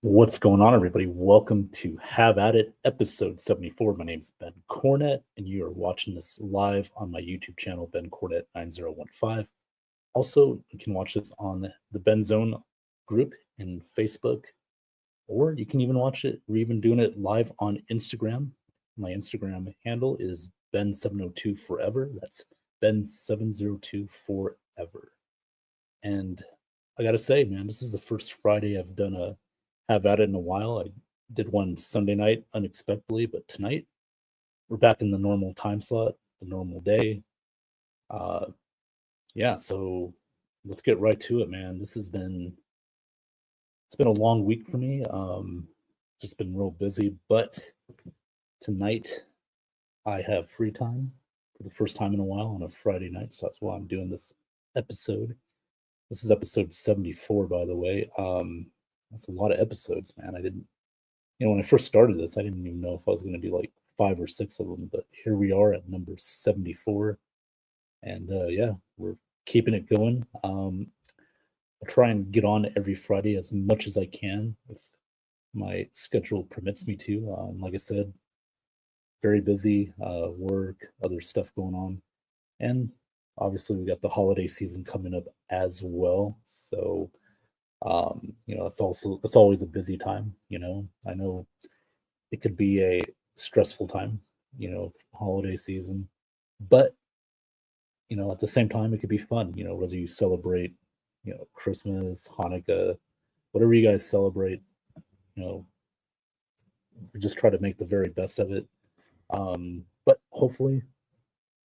What's going on, everybody? Welcome to Have At It, episode 74. My name is Ben Cornett, and you are watching this live on my YouTube channel, Ben Cornett 9015. Also, you can watch this on the Ben Zone group in Facebook, or you can even watch it. We're even doing it live on Instagram. My Instagram handle is Ben702 Forever. That's Ben702 Forever. And I gotta say, man, this is the first Friday I've done a Have At It in a while. I did one Sunday night unexpectedly, but tonight we're back in the normal time slot, the normal day. Uh, yeah, so let's get right to it, man. It's been a long week for me. Just been real busy, but tonight I have free time for the first time in a while on a Friday night, so that's why I'm doing this episode. This is episode 74, by the way. That's a lot of episodes, man. When I first started this, I didn't even know if I was going to do like five or six of them, but here we are at number 74. And yeah, we're keeping it going. I try and get on every Friday as much as I can if my schedule permits me to. Like I said, very busy, work, other stuff going on. And obviously, we got the holiday season coming up as well. So, it's always a busy time. I know it could be a stressful time, holiday season, but at the same time, it could be fun. Whether you celebrate, Christmas, Hanukkah, whatever you guys celebrate, you know, just try to make the very best of it. But hopefully,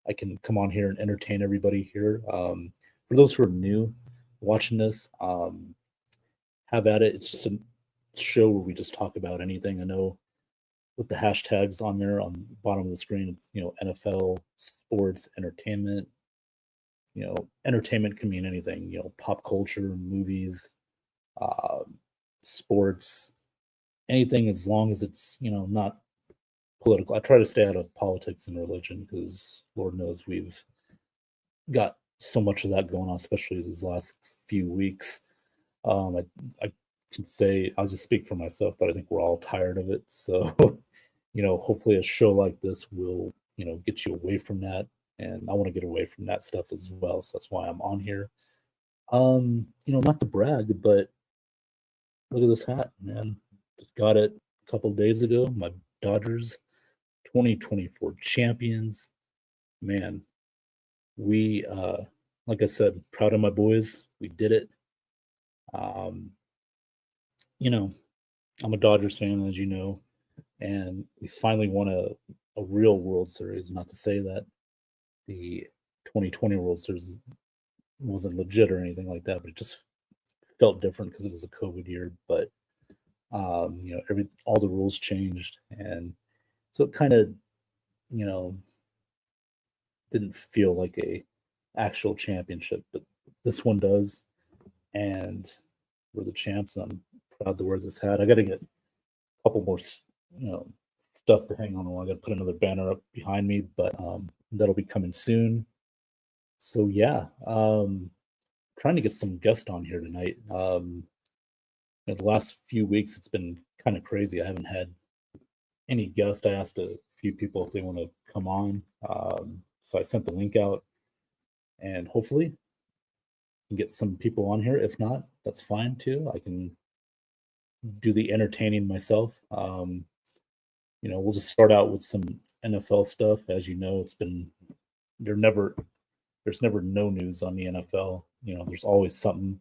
I can come on here and entertain everybody here. For those who are new watching this, have at it. It's just a show where we just talk about anything. I know with the hashtags on there on the bottom of the screen, it's, NFL, sports, entertainment. Entertainment can mean anything, pop culture, movies, uh, sports, anything as long as it's, not political. I try to stay out of politics and religion because Lord knows we've got so much of that going on, especially these last few weeks. I can say I'll just speak for myself, but I think we're all tired of it. So, hopefully a show like this will, get you away from that. And I want to get away from that stuff as well. So that's why I'm on here. Not to brag, but look at this hat, man. Just got it a couple days ago. My Dodgers 2024 champions. Man, we like I said, proud of my boys. We did it. Um, you know, I'm a Dodgers fan, as you know, and we finally won a real World Series. Not to say that the 2020 World Series wasn't legit or anything like that, but it just felt different because it was a COVID year. But every all the rules changed, and so it kind of you know didn't feel like a actual championship, but this one does, and we're the champs. And I'm proud to wear this hat. I got to get a couple more, stuff to hang on the wall. I got to put another banner up behind me, but that'll be coming soon. So yeah, trying to get some guests on here tonight. The last few weeks it's been kind of crazy. I haven't had any guests. I asked a few people if they want to come on, so I sent the link out, and hopefully can get some people on here. If not, that's fine too. I can do the entertaining myself. We'll just start out with some NFL stuff. As you know, it's been there never there's never no news on the NFL. There's always something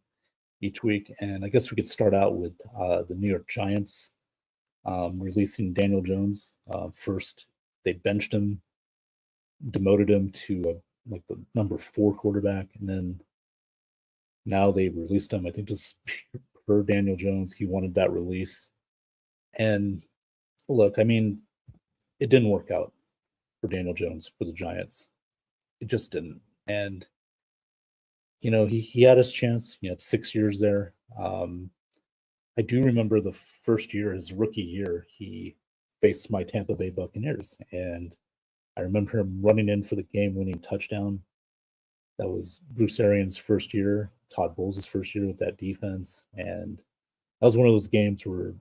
each week, and I guess we could start out with the New York Giants releasing Daniel Jones. First, they benched him, demoted him to like the number 4 quarterback, and then now they've released him. I think just for Daniel Jones, he wanted that release. And look, I mean, it didn't work out for Daniel Jones for the Giants. It just didn't. And he had his chance. He had 6 years there. I do remember the first year, his rookie year, he faced my Tampa Bay Buccaneers, and I remember him running in for the game-winning touchdown. That was Bruce Arians' first year, Todd Bowles' first year with that defense, and that was one of those games where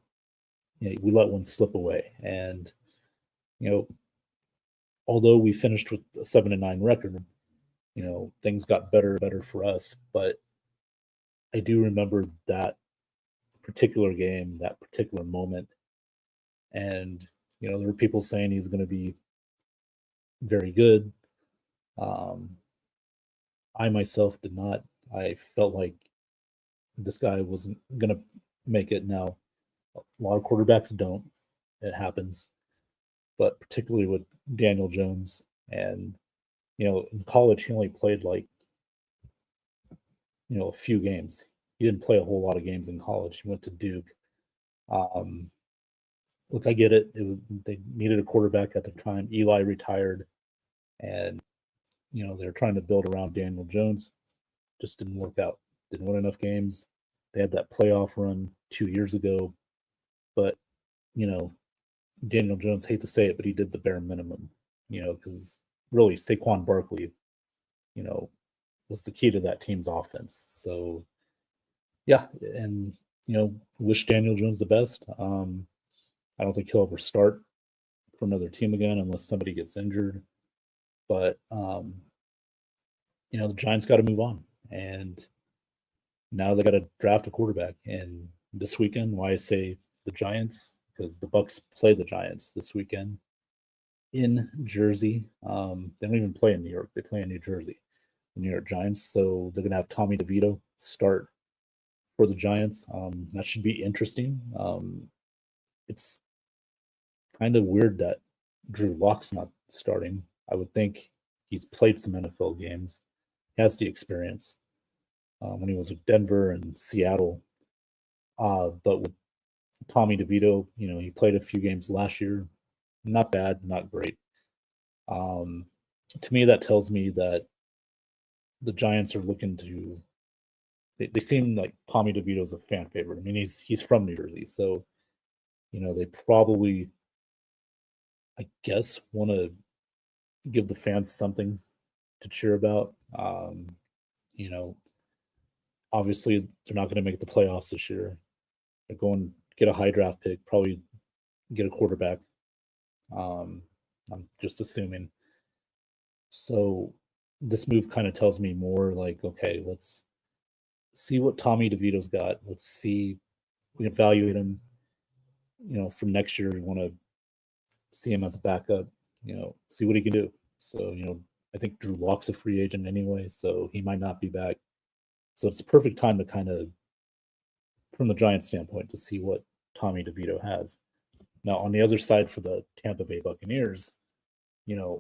we let one slip away. And, although we finished with a 7-9 record, things got better for us. But I do remember that particular game, that particular moment. And, there were people saying he's going to be very good. I myself did not. I felt like this guy wasn't going to make it. Now, a lot of quarterbacks don't. It happens. But particularly with Daniel Jones. And, in college, he only played a few games. He didn't play a whole lot of games in college. He went to Duke. Look, I get it. They needed a quarterback at the time. Eli retired. And, they're trying to build around Daniel Jones. Just didn't work out. Didn't win enough games. They had that playoff run 2 years ago. But, Daniel Jones, hate to say it, but he did the bare minimum, because really Saquon Barkley, was the key to that team's offense. So, yeah, and, wish Daniel Jones the best. I don't think he'll ever start for another team again unless somebody gets injured. But, the Giants got to move on. And now they got to draft a quarterback. And this weekend, why I say the Giants, because the Bucs play the Giants this weekend in Jersey. They don't even play in New York. They play in New Jersey, the New York Giants. So they're going to have Tommy DeVito start for the Giants. That should be interesting. It's kind of weird that Drew Lock's not starting. I would think he's played some NFL games. He has the experience when he was with Denver and Seattle. But with Tommy DeVito, he played a few games last year. Not bad, not great. To me, that tells me that the Giants are looking to. They seem like Tommy DeVito's a fan favorite. I mean, he's from New Jersey, so they probably, I guess, want to give the fans something to cheer about. Obviously, they're not going to make the playoffs this year. They're going to get a high draft pick, probably get a quarterback. I'm just assuming. So this move kind of tells me more like, okay, let's see what Tommy DeVito's got. Let's see, we evaluate him. For next year, we want to see him as a backup. See what he can do. So I think Drew Lock's a free agent anyway, so he might not be back. So it's a perfect time to kind of, from the Giants standpoint, to see what Tommy DeVito has. Now, on the other side for the Tampa Bay Buccaneers, we're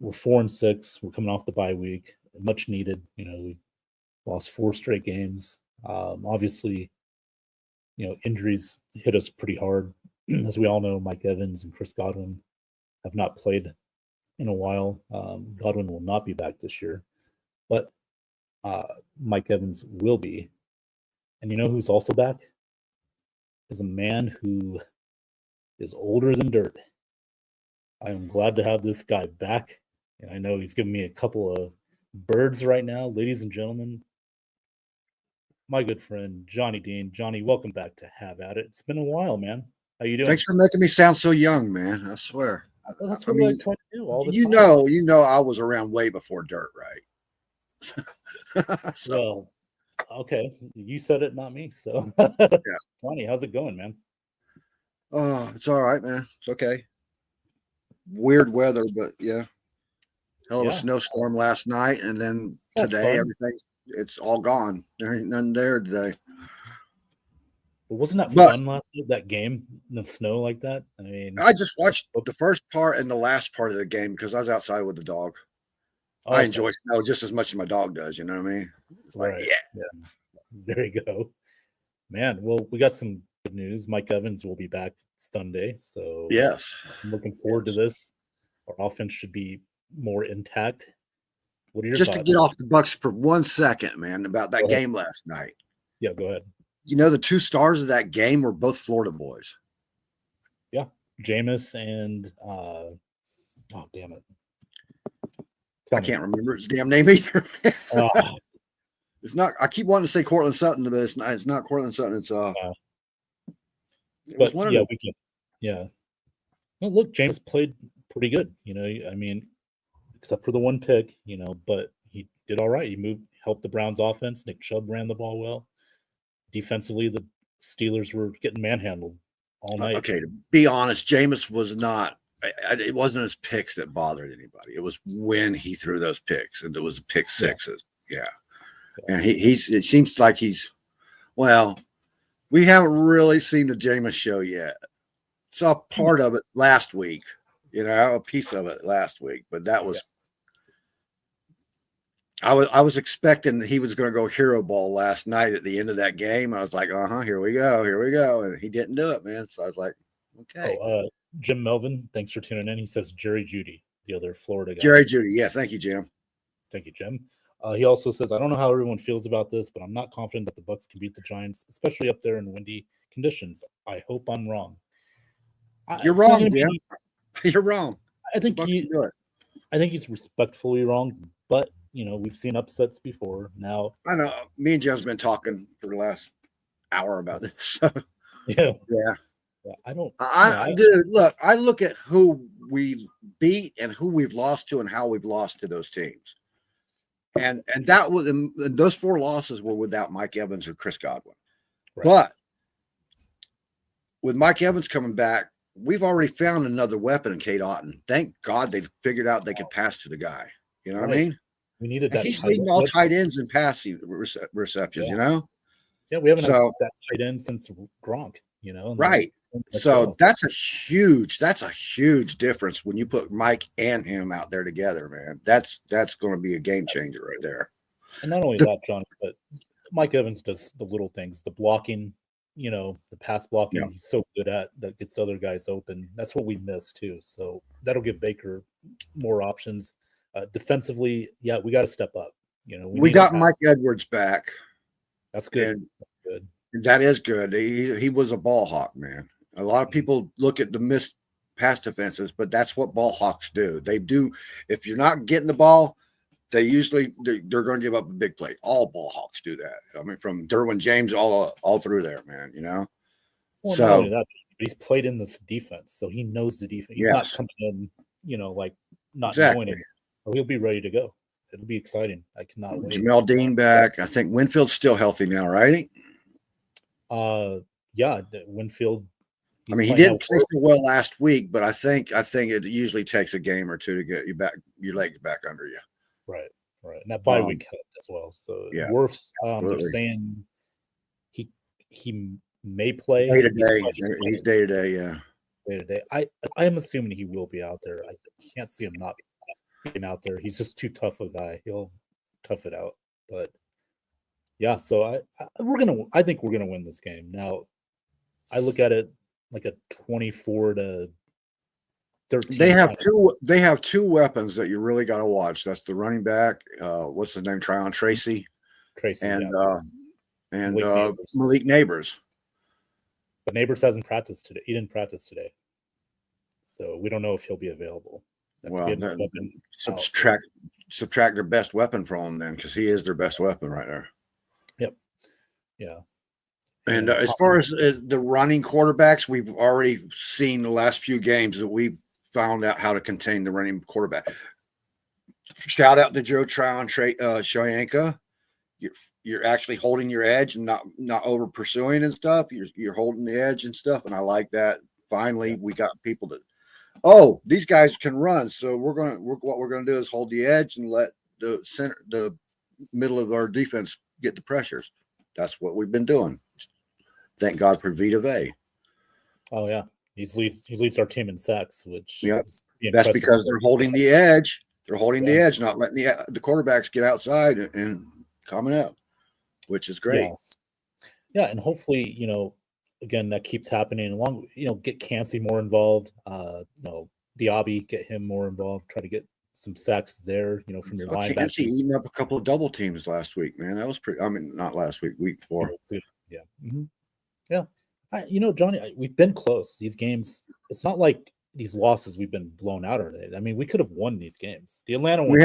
4-6. We're coming off the bye week, much needed. We lost 4 straight games. Obviously, injuries hit us pretty hard. As we all know, Mike Evans and Chris Godwin have not played in a while. Godwin will not be back this year, but Mike Evans will be. And who's also back? Is a man who is older than dirt. I am glad to have this guy back. And I know he's giving me a couple of birds right now. Ladies and gentlemen, my good friend, Johnny Dean. Johnny, welcome back to Have At It. It's been a while, man. How you doing? Thanks for making me sound so young, man. I swear. Well, that's what I try to do all the time. I was around way before dirt, right? Well, okay. You said it, not me. So, yeah. Johnny, how's it going, man? Oh, it's all right, man. It's okay. Weird weather, but yeah. Hell of a snowstorm last night, and then today it's all gone. There ain't nothing there today. But wasn't that fun last night, that game in the snow like that? I mean, I just watched the first part and the last part of the game because I was outside with the dog. Okay. I enjoy snow just as much as my dog does. You know what I mean? It's like, yeah. There you go, man. Well, we got some good news. Mike Evans will be back Sunday, so yes, I'm looking forward to this. Our offense should be more intact. What are your just thoughts? To get off the Bucs for 1 second, man, about that game last night? Yeah, go ahead. The 2 stars of that game were both Florida boys. Yeah, Jameis and oh damn it, I can't remember his damn name either. It's not. I keep wanting to say Cortland Sutton, but it's not. It's not Cortland Sutton. It's But yeah, we can. Yeah. Well, look, James played pretty good. I mean, except for the one pick. But he did all right. He helped the Browns offense. Nick Chubb ran the ball well. Defensively, the Steelers were getting manhandled all night. Okay, to be honest, Jameis was not. It wasn't his picks that bothered anybody. It was when he threw those picks, and it was pick sixes. Yeah. And it seems like well, we haven't really seen the Jameis show yet. Saw part of it last week, a piece of it last week, but that was. I was expecting that he was going to go hero ball last night at the end of that game. I was like, here we go, and he didn't do it, man. So I was like, okay. Jim Melvin, thanks for tuning in. He says Jerry Jeudy, the other Florida guy. Jerry Jeudy, yeah, thank you, Jim. Thank you, Jim. He also says, I don't know how everyone feels about this, but I'm not confident that the Bucs can beat the Giants, especially up there in windy conditions. I hope I'm wrong. You're wrong, Jim. You're wrong. I think he's respectfully wrong, but we've seen upsets before. Now I know me and Jim's been talking for the last hour about this. Yeah. Dude, look, I look at who we beat and who we've lost to and how we've lost to those teams. And that was those 4 losses were without Mike Evans or Chris Godwin. Right. But with Mike Evans coming back, we've already found another weapon in Cade Otton. Thank God they figured out they could pass to the guy. You know what I mean? We needed that. He's leading all tight ends in passing receptions, Yeah, we haven't had that tight end since Gronk, Right. So that's a huge difference when you put Mike and him out there together, man. That's going to be a game changer right there. And not only that, John, but Mike Evans does the little things, the blocking, the pass blocking. He's so good at that, gets other guys open. That's what we miss too. So that'll give Baker more options. Defensively, we got to step up. We got Mike Edwards back. That's good. That's good. That is good. He was a ball hawk, man. A lot of people look at the missed pass defenses, but that's what ball hawks do. They do. If you're not getting the ball, they're going to give up a big play. All ball hawks do that. I mean, from Derwin James all through there, man. Well, so not only that, he's played in this defense, so he knows the defense. He's not coming in, like not knowing it. He'll be ready to go. It'll be exciting. I cannot wait. Jamel Dean back. I think Winfield's still healthy now, right? Yeah, Winfield. I mean, he didn't play so well last week, but I think it usually takes a game or two to get your legs back under you. Right. And that bye week helped as well. So Wirfs, they're saying he may play day to day. He's day to day, Day to day. I am assuming he will be out there. I can't see him not being out there. He's just too tough a guy. He'll tough it out. But yeah, so I think we're gonna win this game. Now, I look at it like a 24-13. They have two weapons that you really got to watch. That's the running back. What's his name? Tryon Tracy. And Malik Neighbors. But Neighbors hasn't practiced today. He didn't practice today, so we don't know if he'll be available. Well, subtract their best weapon from him then, because he is their best weapon right there. Yep. Yeah. And as far as the running quarterbacks, we've already seen the last few games that we found out how to contain the running quarterback. Shout out to Joe Tryon Shoyanka. You're actually holding your edge and not over pursuing and stuff. You're holding the edge and stuff, and I like that. Finally, we got people that, these guys can run. So what we're gonna do is hold the edge and let the middle of our defense get the pressures. That's what we've been doing. Thank God for Vita Vea. Oh yeah, he leads our team in sacks, which that's because they're holding the edge. They're holding the edge, not letting the quarterbacks get outside and coming up, which is great. Yeah, and hopefully, again, that keeps happening. Along, get Cansey more involved. Diaby, get him more involved. Try to get some sacks there. From your linebacker. Cansey eating up a couple of double teams last week, man. That was pretty. I mean, not last week, week 4. Yeah. Mm-hmm. Yeah. Johnny, we've been close. These games, it's not like these losses we've been blown out of it. I mean, we could have won these games. The Atlanta one.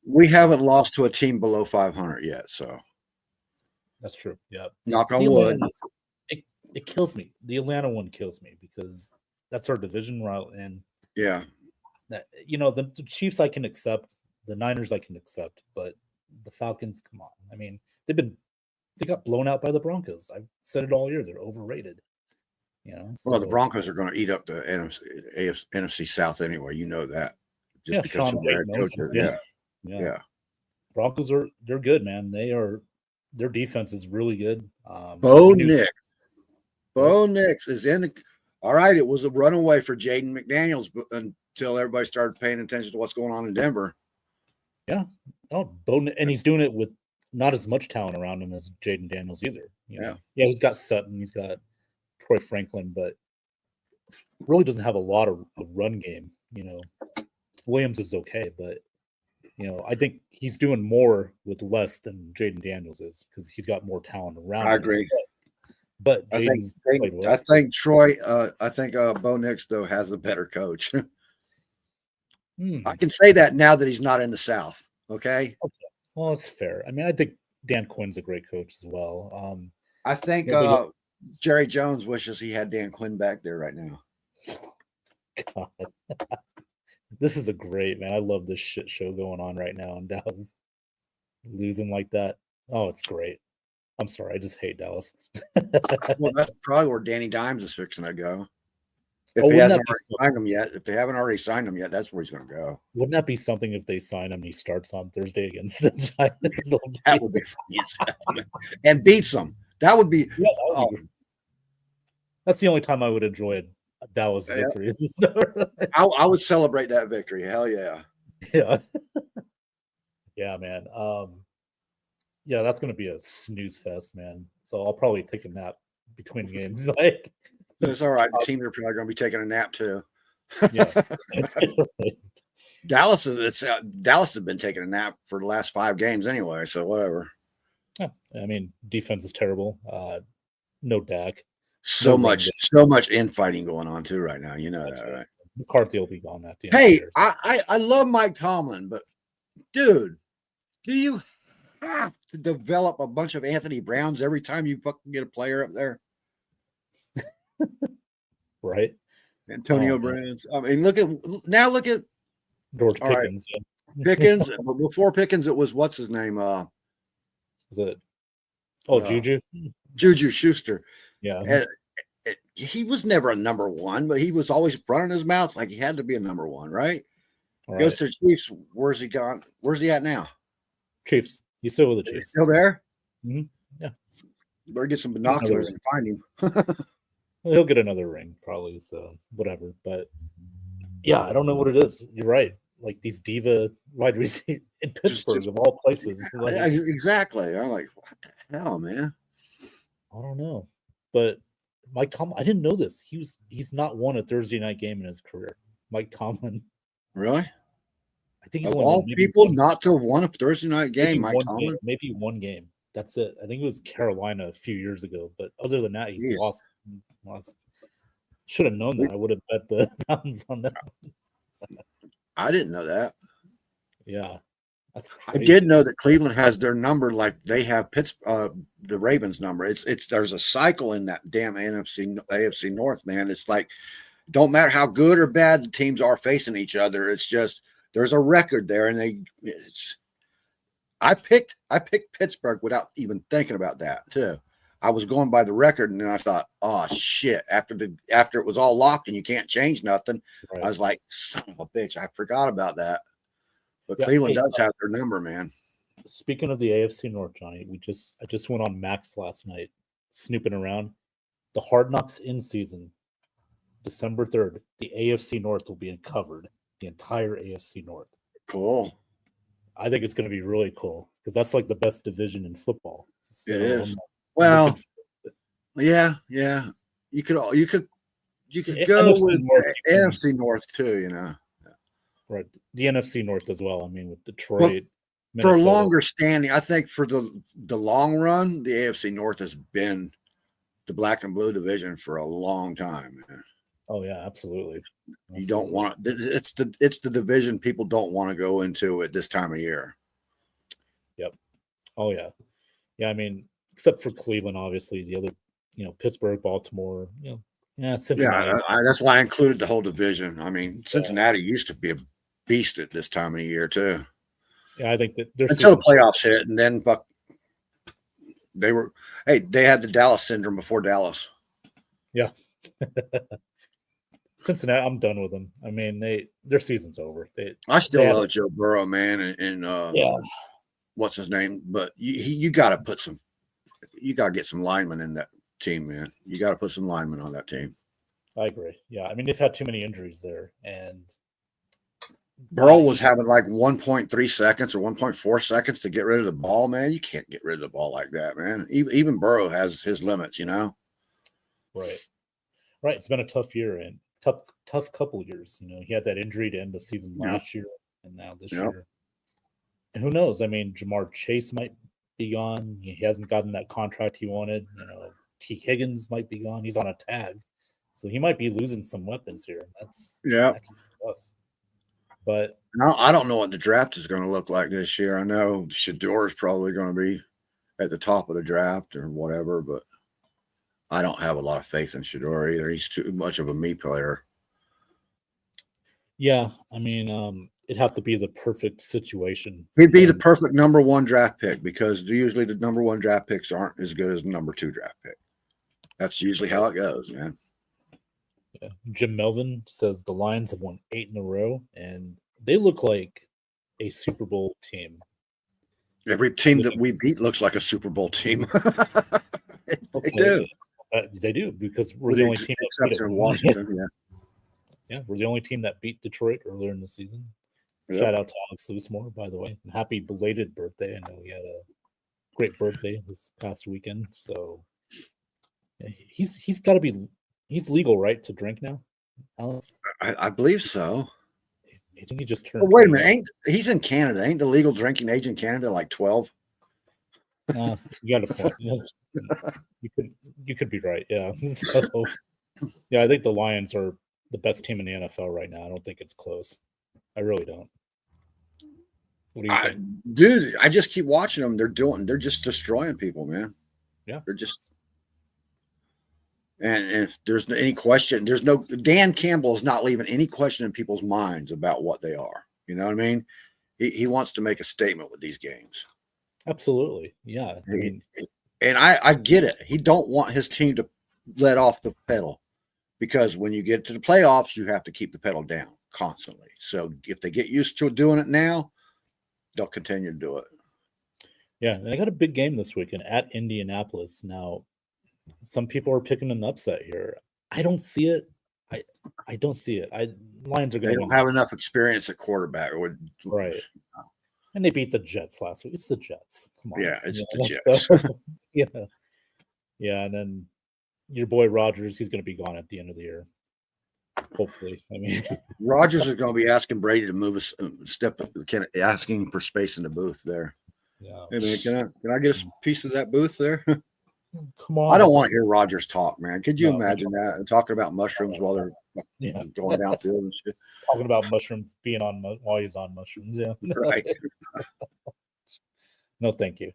We haven't lost to a team below 500 yet, so that's true. Yeah. Knock on wood. It it kills me. The Atlanta one kills me because that's our division route, and Yeah. the Chiefs I can accept, the Niners I can accept, but the Falcons, come on. I mean, they got blown out by the Broncos. I've said it all year. They're overrated. Well, the So Broncos are going to eat up the NFC South anyway. You know that. Just yeah, because Sean of their head Payton coach. knows. Yeah. Yeah. Yeah. Broncos they're good, man. Their defense is really good. Bo Nix is in the. All right, it was a runaway for Jaden McDaniels until everybody started paying attention to what's going on in Denver. Yeah. Oh, and he's doing it with not as much talent around him as Jaden Daniels either. Yeah, he's got Sutton, he's got Troy Franklin, but really doesn't have a lot of a run game. Williams is okay, but I think he's doing more with less than Jaden Daniels is because he's got more talent around him. I agree. But I think Troy. I think Bo Nix though has a better coach. I can say that now that he's not in the South. Okay. Well, it's fair. I mean, I think Dan Quinn's a great coach as well. I think Jerry Jones wishes he had Dan Quinn back there right now. God. This is a great, man. I love this shit show going on right now in Dallas. Losing like that. Oh, it's great. I'm sorry. I just hate Dallas. Well, that's probably where Danny Dimes is fixing to go. If he hasn't signed him yet, if they haven't already signed him yet, that's where he's going to go. Wouldn't that be something if they sign him and he starts on Thursday against the Giants? That would be funny as hell. And beats them. That would be. Yeah, that's the only time I would enjoy a Dallas victory. I would celebrate that victory. Hell yeah. Yeah. Yeah, man. Yeah, that's going to be a snooze fest, man. So I'll probably take a nap between games. It's all right. The team are probably going to be taking a nap too. Yeah. Dallas has been taking a nap for the last 5 games anyway, so whatever. Yeah. I mean, defense is terrible. No Dak. So much infighting going on too right now. You know that, right? McCarthy will be gone at the end. Hey, I love Mike Tomlin, but dude, do you have to develop a bunch of Anthony Browns every time you fucking get a player up there? Right. Antonio Browns. I mean, look at George Pickens. Right. Yeah. Pickens. Before Pickens, it was what's his name? Was it? Juju. Juju Schuster. Yeah. He was never a number 1, but he was always running his mouth like he had to be a number 1, right? Goes to the Chiefs. Where's he gone? Where's he at now? Chiefs. He's still with the Chiefs. Still there? Mm-hmm. Yeah. You better get some binoculars and find him. Well, he'll get another ring, probably. So whatever. But yeah, I don't know what it is. You're right. Like these diva wide receivers in Pittsburgh, of all places. Like, exactly. I'm like, what the hell, man? I don't know. But Mike Tomlin, I didn't know this. He's not won a Thursday night game in his career. Mike Tomlin. Really? I think he's of all people not to have won a Thursday night game, Mike Tomlin. Maybe one game. That's it. I think it was Carolina a few years ago. But other than that, he's lost. Should have known that. I would have bet the pounds on that. I didn't know that. Yeah. That's crazy. I did know that Cleveland has their number like they have the Ravens number. It's there's a cycle in that damn AFC North, man. It's like don't matter how good or bad the teams are facing each other. It's just there's a record there, and I picked Pittsburgh without even thinking about that too. I was going by the record, and then I thought, oh shit! After it was all locked and you can't change nothing, right. I was like, son of a bitch, I forgot about that. But Cleveland does have their number, man. Speaking of the AFC North, Johnny, I just went on Max last night, snooping around. The Hard Knocks in season, December 3rd, the AFC North will be covered, the entire AFC North. Cool. I think it's going to be really cool because that's like the best division in football. So, it is. Well, yeah. You could go with NFC North too, you know. Right. The NFC North as well. I mean, with Detroit. For longer standing, I think for the long run, the AFC North has been the black and blue division for a long time, man. Oh yeah, absolutely. You don't want it's the division people don't want to go into at this time of year. Yep. Oh yeah. Yeah, I mean, except for Cleveland, obviously, the other, Pittsburgh, Baltimore, Yeah, Cincinnati. that's why I included the whole division. I mean, Cincinnati used to be a beast at this time of the year too. Yeah, I think that their until the season, playoffs hit, and then they were. Hey, they had the Dallas syndrome before Dallas. yeah. Cincinnati, I'm done with them. I mean, their season's over. I still love Joe Burrow, man, and yeah, what's his name? But you got to put some, you got to get some linemen in that team, man. You got to put some linemen on that team. I agree. Yeah, I mean they've had too many injuries there, and Burrow was having like 1.3 seconds or 1.4 seconds to get rid of the ball, man. You can't get rid of the ball like that, man. Even Burrow has his limits, Right. It's been a tough year and tough couple years. He had that injury to end the season last year, and now this year. And who knows? I mean, Jamar Chase might be gone. He hasn't gotten that contract he wanted. T. Higgins might be gone. He's on a tag, so he might be losing some weapons here. That can be tough. But I don't know what the draft is going to look like this year. I know Shedeur is probably going to be at the top of the draft or whatever, but I don't have a lot of faith in Shedeur either. He's too much of a me player. Yeah, I mean, it'd have to be the perfect situation. He'd be the perfect number 1 draft pick because usually the number 1 draft picks aren't as good as the number 2 draft pick. That's usually how it goes, man. Yeah. Jim Melvin says the Lions have won 8 in a row, and they look like a Super Bowl team. Every team that we beat looks like a Super Bowl team. They do. They do because we're the only team except in Washington. Yeah, we're the only team that beat Detroit earlier in the season. Yep. Shout out to Alex Loosemore, by the way. And happy belated birthday. I know he had a great birthday this past weekend. So he's got to be. He's legal, right, to drink now, Alex? I believe so. I think he just turned. Wait a minute, he's in Canada. Ain't the legal drinking age in Canada like 12? You got a point. You could be right. Yeah. So, yeah, I think the Lions are the best team in the NFL right now. I don't think it's close. I really don't. What do you think? Dude, I just keep watching them. They're just destroying people, man. Yeah. They're just. And if there's any question, Dan Campbell is not leaving any question in people's minds about what they are. You know what I mean? He wants to make a statement with these games. Absolutely. Yeah. And I get it. He don't want his team to let off the pedal because when you get to the playoffs, you have to keep the pedal down constantly. So if they get used to doing it now, they'll continue to do it. Yeah. And I got a big game this weekend at Indianapolis. Now, some people are picking an upset here. I don't see it. I don't see it. Lions are going to. They don't have enough experience at quarterback. Right. And they beat the Jets last week. It's the Jets. Come on. Yeah, it's the Jets. Yeah. Yeah, and then your boy Rodgers, he's going to be gone at the end of the year. Hopefully. I mean, Rodgers is going to be asking Brady to move a step, asking for space in the booth there. Yeah. Hey man, can I get a piece of that booth there? Come on. I don't want to hear Rodgers talk, man. Could you imagine that? And talking about mushrooms while they're going downfield and shit. Talking about mushrooms being on while he's on mushrooms. Yeah. Right. No, thank you.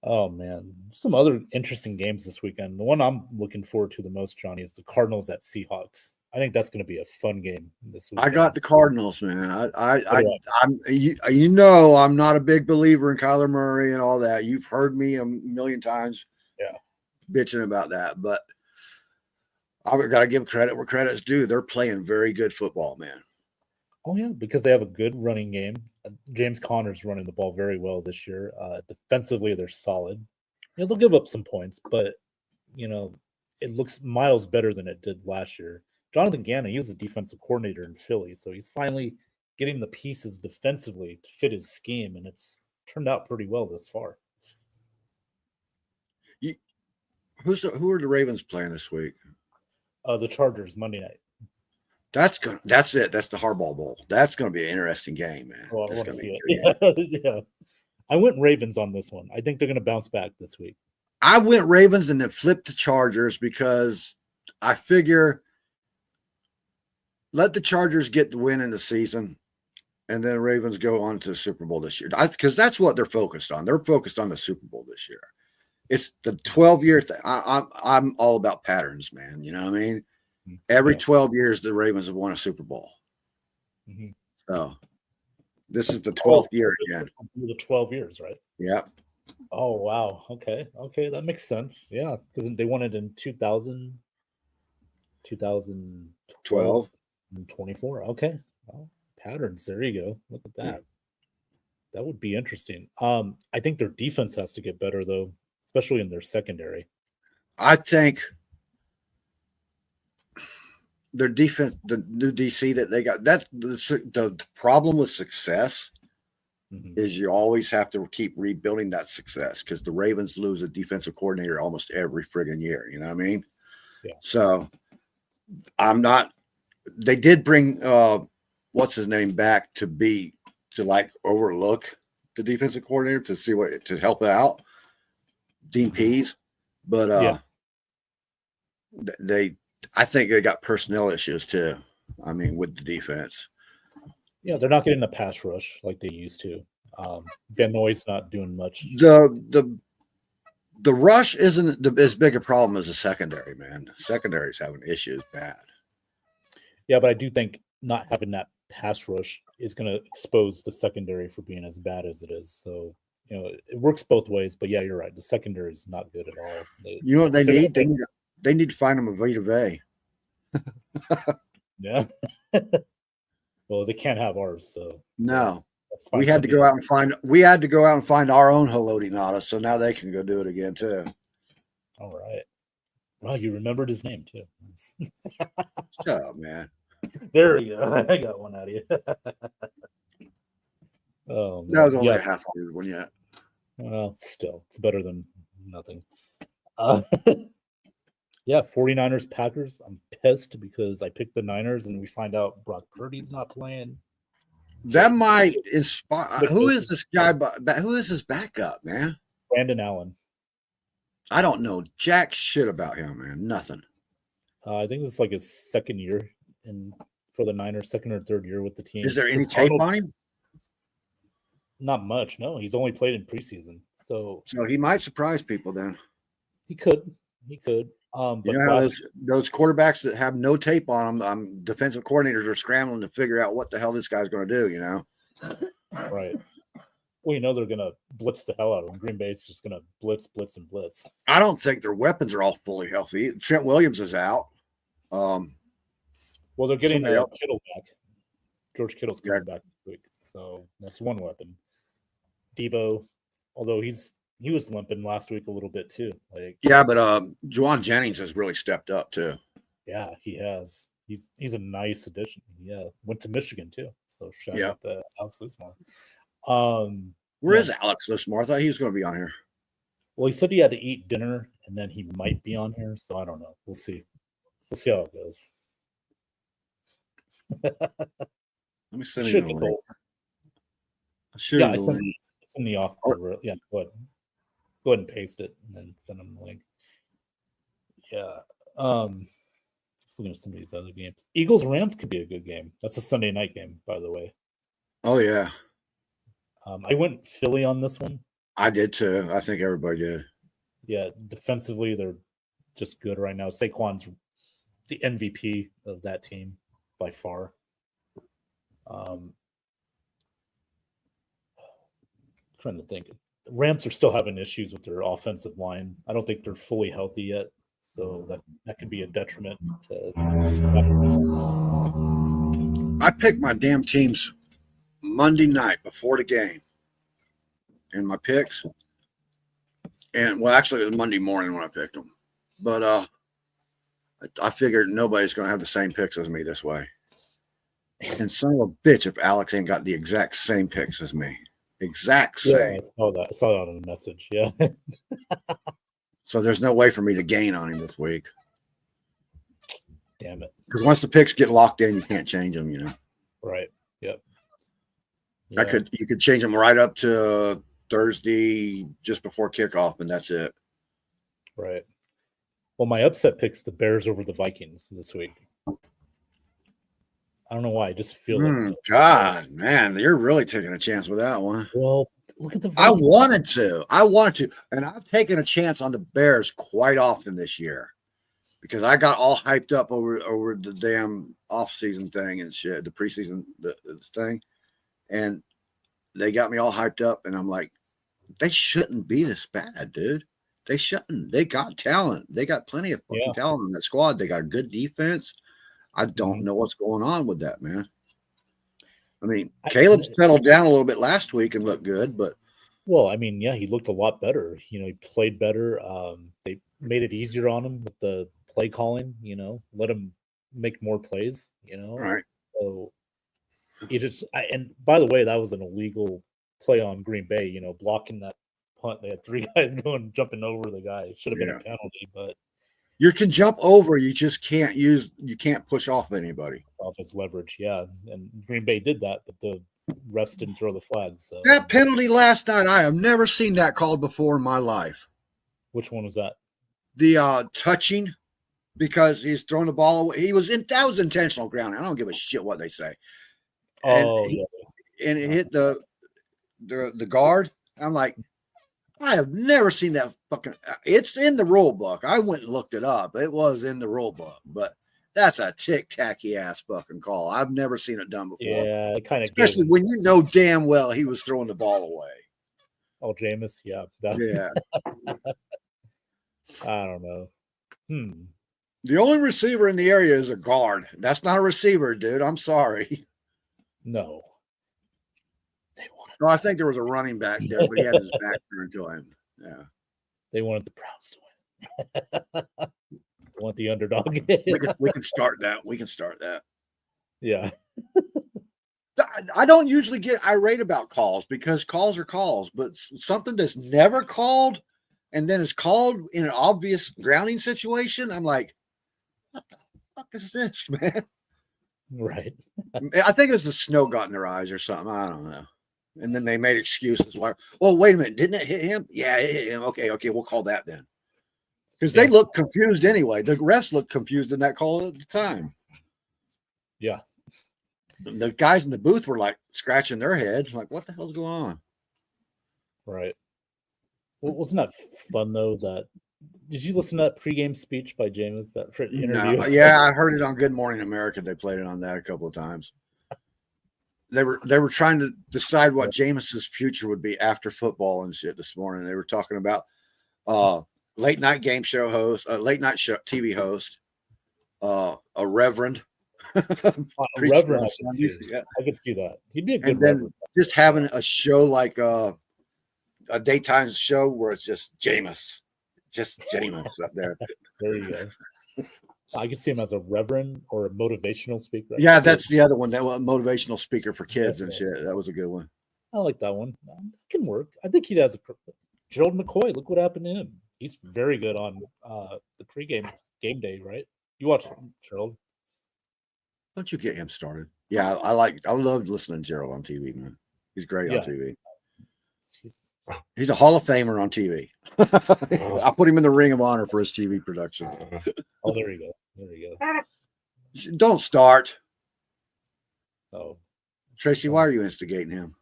Oh man. Some other interesting games this weekend. The one I'm looking forward to the most, Johnny, is the Cardinals at Seahawks. I think that's going to be a fun game this weekend. I got the Cardinals, man. I'm not a big believer in Kyler Murray and all that. You've heard me a million times. Yeah. Bitching about that, but I've got to give credit where credit's due. They're playing very good football, man. Oh yeah, because they have a good running game. James Conner's running the ball very well this year. Defensively, they're solid. They'll give up some points, but it looks miles better than it did last year. Jonathan Gannon, he was a defensive coordinator in Philly, so he's finally getting the pieces defensively to fit his scheme, and it's turned out pretty well this far. Who are the Ravens playing this week? The Chargers Monday night. That's it. That's the Harbaugh Bowl. That's going to be an interesting game, man. Well, I want to see it. Yeah. I went Ravens on this one. I think they're going to bounce back this week. I went Ravens and then flipped the Chargers because I figure let the Chargers get the win in the season, and then Ravens go on to the Super Bowl this year. Because that's what they're focused on. They're focused on the Super Bowl this year. it's the 12-year thing. I'm all about patterns, man. You know what I mean? Every Yeah. 12 years, the Ravens have won a Super Bowl. Mm-hmm. So this is the 12th year again. The 12 years, right? Yep. Oh, wow. Okay. That makes sense. Yeah. Because they won it in 2000, 2012, and 24. Okay. Well, patterns. There you go. Look at that. That would be interesting. I think their defense has to get better, though, especially in their secondary. I think their defense, the new DC that they got, that's the problem with success is you always have to keep rebuilding that success because the Ravens lose a defensive coordinator almost every friggin' year. You know what I mean? Yeah. So I'm not. They did bring what's his name back to like overlook the defensive coordinator to see to help out Dean Pease, but I think they got personnel issues too. I mean, with the defense. Yeah, they're not getting the pass rush like they used to. Van Noy's not doing much. The rush isn't as big a problem as the secondary, man. The secondary's having issues bad. Yeah, but I do think not having that pass rush is going to expose the secondary for being as bad as it is. So, it works both ways. But yeah, you're right. The secondary is not good at all. You know what they need? They need to find them a Vita Vea. Yeah. Well, they can't have ours, so no. We had to go out and find our own Haloti Ngata, so now they can go do it again too. All right. Well, you remembered his name too. Shut up, man. There we go. I got one out of you. Oh, that was only a half-hearted one yet. Well, still, it's better than nothing. Yeah, 49ers, Packers. I'm pissed because I picked the Niners and we find out Brock Purdy's not playing. That might inspire. Who is this guy? Who is his backup, man? Brandon Allen. I don't know jack shit about him, man. Nothing. I think it's like his second year for the Niners, second or third year with the team. Is there any tape on him? Not much. No, he's only played in preseason, so he might surprise people. Then he could. But you know how those quarterbacks that have no tape on them, defensive coordinators are scrambling to figure out what the hell this guy's going to do. You know, right? Well, they're going to blitz the hell out of him. Green Bay's just going to blitz, and blitz. I don't think their weapons are all fully healthy. Trent Williams is out. Well, they're getting Kittle back. George Kittle's coming back this week, so that's one weapon. Debo, although he was limping last week a little bit too. But Juwan Jennings has really stepped up too. Yeah, he has. He's a nice addition. Yeah, went to Michigan too. So shout out to Alex Lusmar. Where is Alex Lusmar? I thought he was going to be on here. Well, he said he had to eat dinner and then he might be on here. So I don't know. We'll see. We'll see how it goes. Let me send you the link. It's in the off. Yeah, go ahead. Go ahead and paste it and then send them the link. Yeah. Just looking at some of these other games. Eagles Rams could be a good game. That's a Sunday night game, by the way. Oh yeah. I went Philly on this one. I did too. I think everybody did. Yeah, defensively they're just good right now. Saquon's the MVP of that team by far. Trying to think. The Rams are still having issues with their offensive line. I don't think they're fully healthy yet, so that could be a detriment to. I picked my damn teams Monday night before the game in my picks, and actually it was Monday morning when I picked them, but I figured nobody's going to have the same picks as me this way. And son of a bitch, if Alex ain't got the exact same picks as me. Exact same. Yeah, I saw that on a message. Yeah. So there's no way for me to gain on him this week. Damn it. Because once the picks get locked in, you can't change them, Right. Yep. Yeah. You could change them right up to Thursday just before kickoff, and that's it. Right. Well, my upset pick's the Bears over the Vikings this week. I don't know why. I just feel God, man, you're really taking a chance with that one. Well, look at the. I value. wanted to, and I've taken a chance on the Bears quite often this year because I got all hyped up over the damn off-season thing and shit, the preseason this thing, and they got me all hyped up, and I'm like, they shouldn't be this bad, dude. They shouldn't. They got talent. They got plenty of fucking talent in that squad. They got a good defense. I don't know what's going on with that, man. I mean, Caleb settled down a little bit last week and looked good, but. Well, I mean, yeah, he looked a lot better. You know, he played better. They made it easier on him with the play calling. You know, let him make more plays. You know, right. So he just. And by the way, that was an illegal play on Green Bay. You know, blocking that punt. They had 3 guys jumping over the guy. It should have been a penalty, but you can jump over. You just can't You can't push off anybody. Off his leverage, yeah. And Green Bay did that, but the refs didn't throw the flag. So that penalty last night, I have never seen that called before in my life. Which one was that? The touching, because he's throwing the ball away. That was intentional grounding. I don't give a shit what they say. And and it hit the guard. I'm like, I have never seen that fucking. It's in the rule book. I went and looked it up. It was in the rule book, but that's a tick-tacky ass fucking call. I've never seen it done before. Yeah, it kind of, especially when you know damn well he was throwing the ball away. Oh, Jameis, yeah, yeah. I don't know. The only receiver in the area is a guard. That's not a receiver, dude. I'm sorry. No. No, I think there was a running back there, but he had his back turned to him. Yeah. They wanted the Browns to win. Want the underdog. we can start that. We can start that. Yeah. I don't usually get irate about calls because calls are calls, but something that's never called and then is called in an obvious grounding situation, I'm like, what the fuck is this, man? Right. I think it was the snow got in their eyes or something. I don't know. And then they made excuses. Why? Well, wait a minute. Didn't it hit him? Yeah, it hit him. Okay, we'll call that then. Because they look confused anyway. The refs looked confused in that call at the time. Yeah. The guys in the booth were like scratching their heads, like, what the hell's going on? Right. Well, wasn't that fun though? Did you listen to that pregame speech by Jameis? That interview? No, yeah, I heard it on Good Morning America. They played it on that a couple of times. They were trying to decide what Jameis's future would be after football and shit this morning. They were talking about late night game show host, late night show TV host, a reverend. Reverend, I could see that. He'd be a good and then reverend. Just having a show like a daytime show where it's just Jameis up there. There you go. I could see him as a reverend or a motivational speaker. Yeah, that's the other one. That was a motivational speaker for kids and shit. That was a good one. I like that one. It can work. I think he has Gerald McCoy. Look what happened to him. He's very good on the pregame game day, right? You watch Gerald. Don't you get him started? Yeah, I love listening to Gerald on TV, man. He's great on TV. He's a Hall of Famer on TV. I put him in the Ring of Honor for his TV production. Oh, there you go. Don't start. Oh, Tracy, why are you instigating him?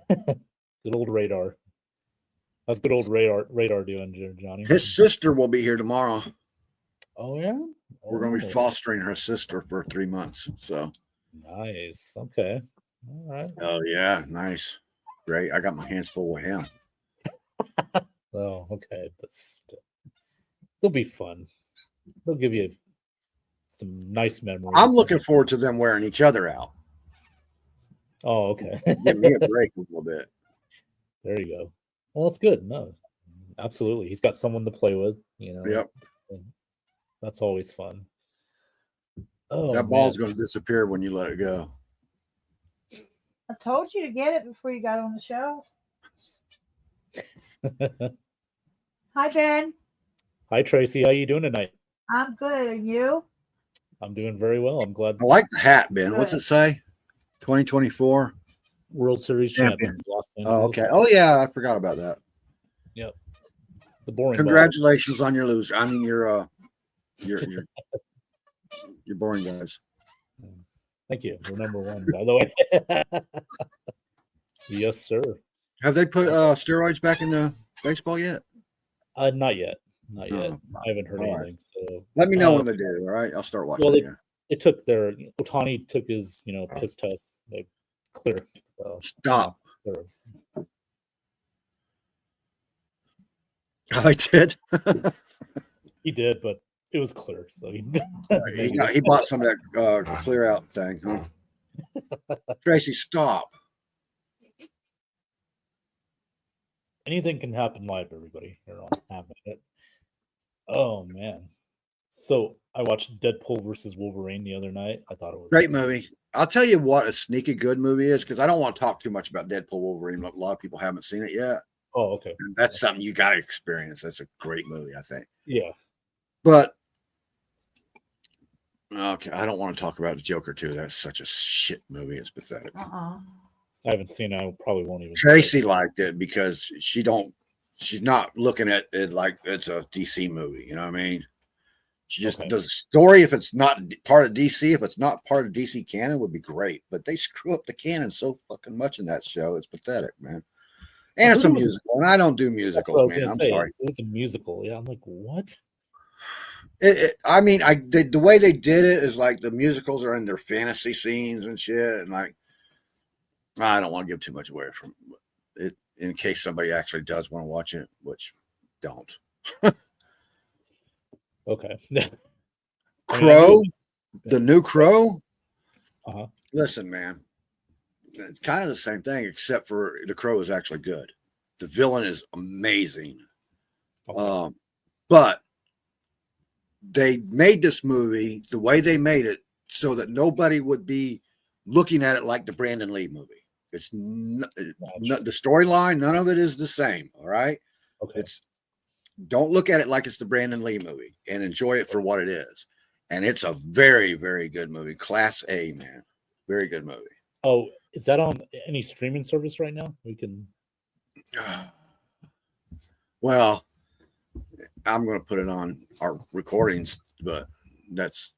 Good old Radar. How's good old Radar doing, Johnny? His sister will be here tomorrow. Oh yeah. We're going to be fostering her sister for 3 months. So nice. Okay. All right. Oh yeah, nice. Great. I got my hands full with him. Oh, okay. But they'll be fun. They'll give you some nice memories. I'm looking forward to them wearing each other out. Oh, okay. Give me a break a little bit. There you go. Well, that's good. No, absolutely. He's got someone to play with, you know. Yep. That's always fun. Oh, that ball's going to disappear when you let it go. I told you to get it before you got on the show. Hi, Ben. Hi, Tracy. How you doing tonight? I'm good. Are you? I'm doing very well. I'm glad. I like the hat, Ben. Good. What's it say? 2024 World Series champions. Oh, okay. Oh, yeah. I forgot about that. Yep. The boring. Congratulations on your loser. I mean, your boring guys. Thank you. We're number one, by the way. Yes, sir. Have they put steroids back in the baseball yet? Not yet. Not yet. Oh, I haven't heard all right. anything. So Let me know when they do. All right, I'll start watching well, again. they took their Otani took his piss test, like clear. So, Stop. clear. I did. He did, but it was clear. So he he bought some of that clear out thing. Huh? Tracy, stop. Anything can happen live, everybody. Here on Have It. Oh man. So I watched Deadpool versus Wolverine the other night. I thought it was Great movie. I'll tell you what a sneaky good movie is, because I don't want to talk too much about Deadpool Wolverine. A lot of people haven't seen it yet. Oh, okay. And that's something you got to experience. That's a great movie, I think. Yeah. But okay, I don't want to talk about the Joker too. That's such a shit movie. It's pathetic. I haven't seen it. I probably won't even. Tracy liked it because she's not looking at it like it's a DC movie. You know what I mean? She just the story, if it's not part of DC, if it's not part of DC canon, would be great. But they screw up the canon so fucking much in that show. It's pathetic, man. And it's a musical, and I don't do musicals, man. I'm sorry. It was a musical. Yeah, I'm like, what? I mean, the way they did it is like the musicals are in their fantasy scenes and shit, and like I don't want to give too much away from it in case somebody actually does want to watch it, which don't. Okay. Crow, the new Crow. Uh-huh. Listen, man, it's kind of the same thing, except for the Crow is actually good. The villain is amazing. Okay. But they made this movie the way they made it so that nobody would be looking at it like the Brandon Lee movie. It's not the storyline. None of it is the same. All right. Okay. Don't look at it like it's the Brandon Lee movie, and enjoy it for what it is. And it's a very, very good movie. Class A, man. Very good movie. Oh, is that on any streaming service right now? We can. Well, I'm going to put it on our recordings, but that's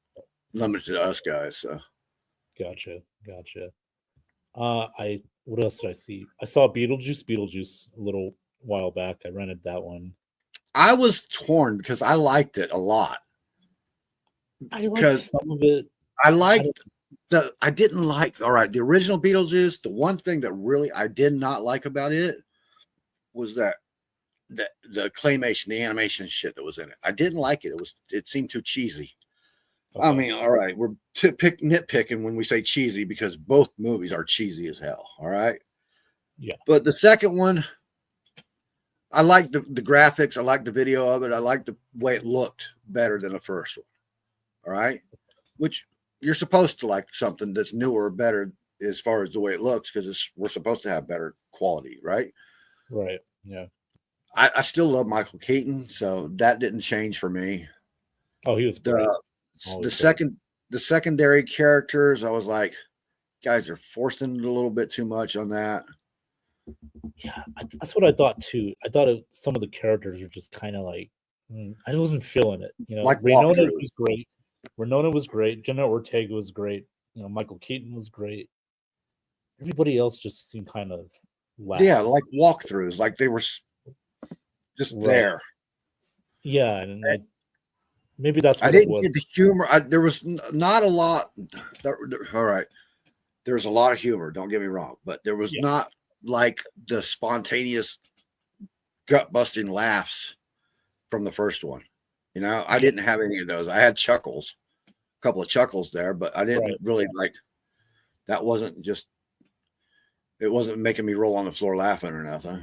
limited to us guys. So. Gotcha. What else did I see? I saw Beetlejuice a little while back. I rented that one. I was torn because I liked it a lot. I liked some of it. I didn't like, all right, the original Beetlejuice. The one thing that really I did not like about it was that the claymation, the animation shit that was in it. I didn't like it. It seemed too cheesy. Okay. I mean, all right, we're nitpicking when we say cheesy because both movies are cheesy as hell. All right. Yeah. But the second one, I liked the graphics. I liked the video of it. I liked the way it looked better than the first one. All right. Which you're supposed to like something that's newer or better as far as the way it looks, because we're supposed to have better quality. Right. Right. Yeah. I still love Michael Keaton, so that didn't change for me. Oh, he was great. The secondary characters, I was like, guys are forcing it a little bit too much on that. Yeah, that's what I thought too. I thought some of the characters were just kind of like, I wasn't feeling it. Like Winona was great. Winona was great. Jenna Ortega was great. Michael Keaton was great. Everybody else just seemed kind of loud. Yeah, like walkthroughs, like they were just there. Yeah, and maybe that's what I didn't get the humor. There was not a lot. All right, there was a lot of humor. Don't get me wrong, but there was not like the spontaneous, gut-busting laughs from the first one. I didn't have any of those. I had chuckles, a couple of chuckles there, but I didn't really like. That wasn't just. It wasn't making me roll on the floor laughing or nothing.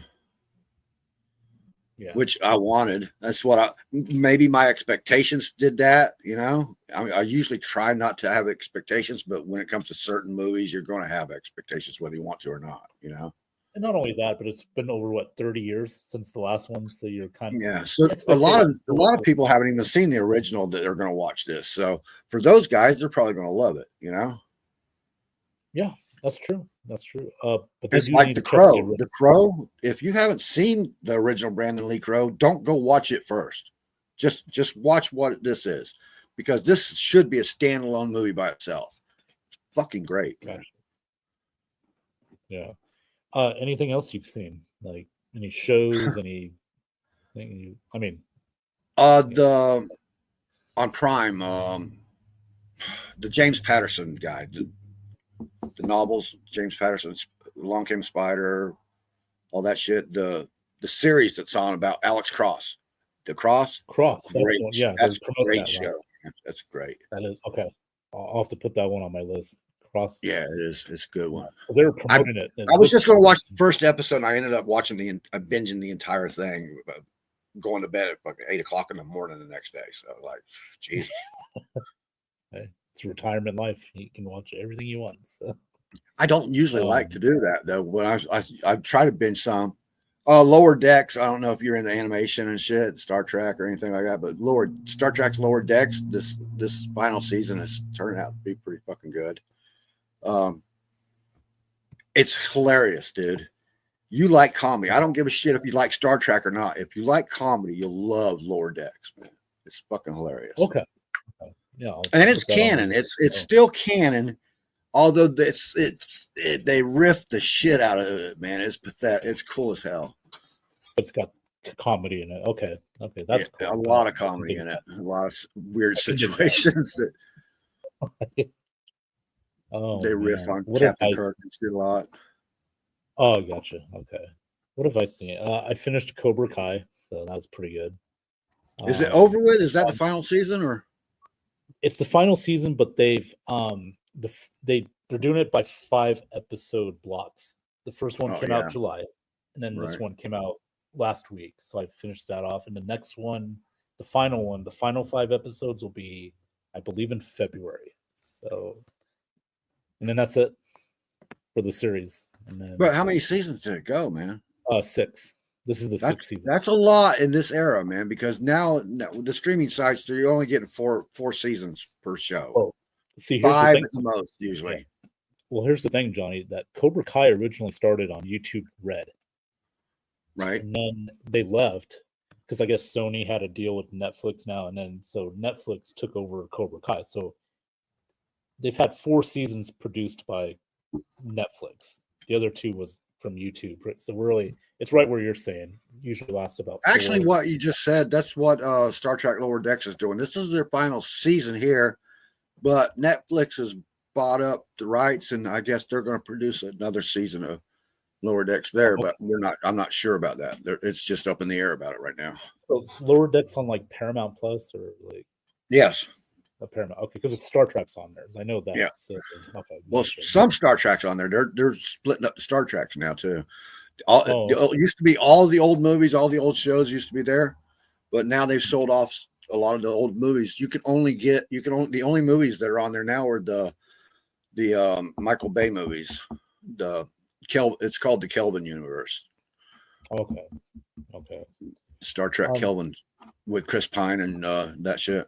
Yeah. Which I wanted. That's what maybe my expectations did that. I mean, I usually try not to have expectations, but when it comes to certain movies, you're going to have expectations whether you want to or not. And not only that, but it's been over 30 years since the last one, so you're kind of So a lot of people haven't even seen the original that are going to watch this. So for those guys, they're probably going to love it. Yeah, that's true. But it's like The Crow. The Crow. If you haven't seen the original Brandon Lee Crow, don't go watch it first. Just watch what this is, because this should be a standalone movie by itself. Fucking great. Gotcha. Yeah. Anything else you've seen? Like any shows, any thing you, I mean, The on Prime, the James Patterson guy, the novels, James Patterson's Long Came Spider, all that shit. The series that's on about Alex Cross, The Cross. Cross. Great. Yeah, That's they're a promoting great that, show. right? That's great. That is okay. I'll have to put that one on my list. Cross. Yeah, it is. It's a good one. They were promoting it. I was just going to watch the first episode, and I ended up watching binging the entire thing, going to bed at fucking 8:00 in the morning the next day. So, like, Jesus. Hey, it's retirement life. You can watch everything you want. So. I don't usually like to do that though. When I try to binge some. Lower Decks. I don't know if you're into animation and shit, Star Trek or anything like that, but Star Trek's Lower Decks. This final season has turned out to be pretty fucking good. It's hilarious, dude. You like comedy. I don't give a shit if you like Star Trek or not. If you like comedy, you'll love Lower Decks, man. It's fucking hilarious. Okay. Yeah. And it's canon. It's still canon. Although they riff the shit out of it, man. It's pathetic. It's cool as hell. It's got comedy in it. Okay. That's cool. A lot of comedy in it. A lot of weird situations that they riff on Captain Kirk and shit a lot. Oh, gotcha. Okay. What have I seen? I finished Cobra Kai, so that was pretty good. Is it over with? Is that the final season, or? It's the final season, but they're doing it by 5-episode blocks. The first one came out July, and then this one came out last week. So I finished that off, and the next one, the final 5 episodes will be, I believe, in February. So, and then that's it for the series. And then, but how many seasons did it go, man? 6. This is the 6th season. That's a lot in this era, man. Because now the streaming sites, you're only getting four seasons per show. Oh, see, 5 at the most usually. Yeah. Well, here's the thing, Johnny. That Cobra Kai originally started on YouTube Red, right? And then they left because I guess Sony had a deal with Netflix now, and then so Netflix took over Cobra Kai. So they've had 4 seasons produced by Netflix. The other 2 was from YouTube. So really, it's right where you're saying. Usually lasts about. Actually, what you just said, that's what Star Trek Lower Decks is doing. This is their final season here, but Netflix has bought up the rights, and I guess they're going to produce another season of Lower Decks there. But I'm not sure about that. It's just up in the air about it right now. So Lower Decks on like Paramount Plus or like. Yes. Paramount. Okay, because it's Star Trek's on there. I know that. Yeah. So, okay. Well, some Star Trek's on there. They're splitting up the Star Treks now too. It used to be all the old movies, all the old shows used to be there, but now they've sold off a lot of the old movies. The only movies that are on there now are the Michael Bay movies. It's called the Kelvin universe. Okay. Star Trek Kelvin with Chris Pine and that shit.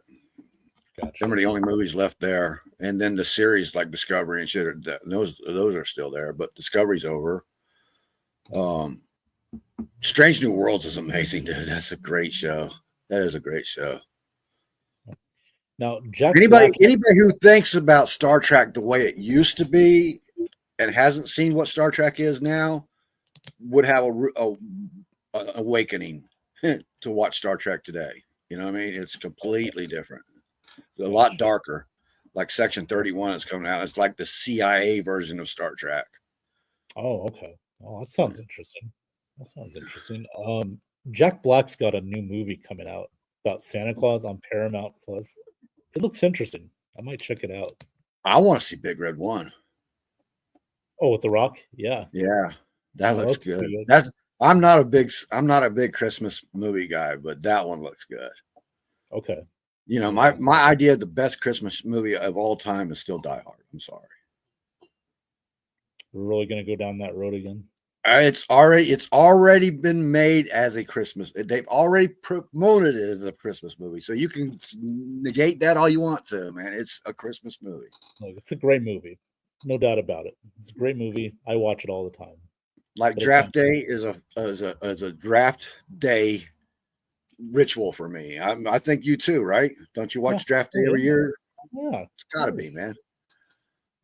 Gotcha. Them are the only movies left there, and then the series like Discovery and shit. Those are still there, but Discovery's over. Strange New Worlds is amazing, dude. That's a great show. That is a great show. Now, Jack anybody who thinks about Star Trek the way it used to be and hasn't seen what Star Trek is now would have an awakening to watch Star Trek today. You know what I mean? It's completely different. A lot darker. Like Section 31 is coming out. It's like the CIA version of Star Trek. Oh, okay. Oh, that sounds interesting. Jack Black's got a new movie coming out about Santa Claus on Paramount Plus. It looks interesting. I might check it out. I want to see Big Red 1. Oh, with The Rock? Yeah. Yeah. That looks good. I'm not a big Christmas movie guy, but that one looks good. Okay. You know, my idea of the best Christmas movie of all time is still Die Hard. I'm sorry. We're really going to go down that road again? It's already been made as a Christmas. They've already promoted it as a Christmas movie. So you can negate that all you want to, man. It's a Christmas movie. Look, it's a great movie. No doubt about it. It's a great movie. I watch it all the time. Like draft day is a draft day ritual for me. I think you too, right? Don't you watch draft day every year? Yeah. It's got to be, man.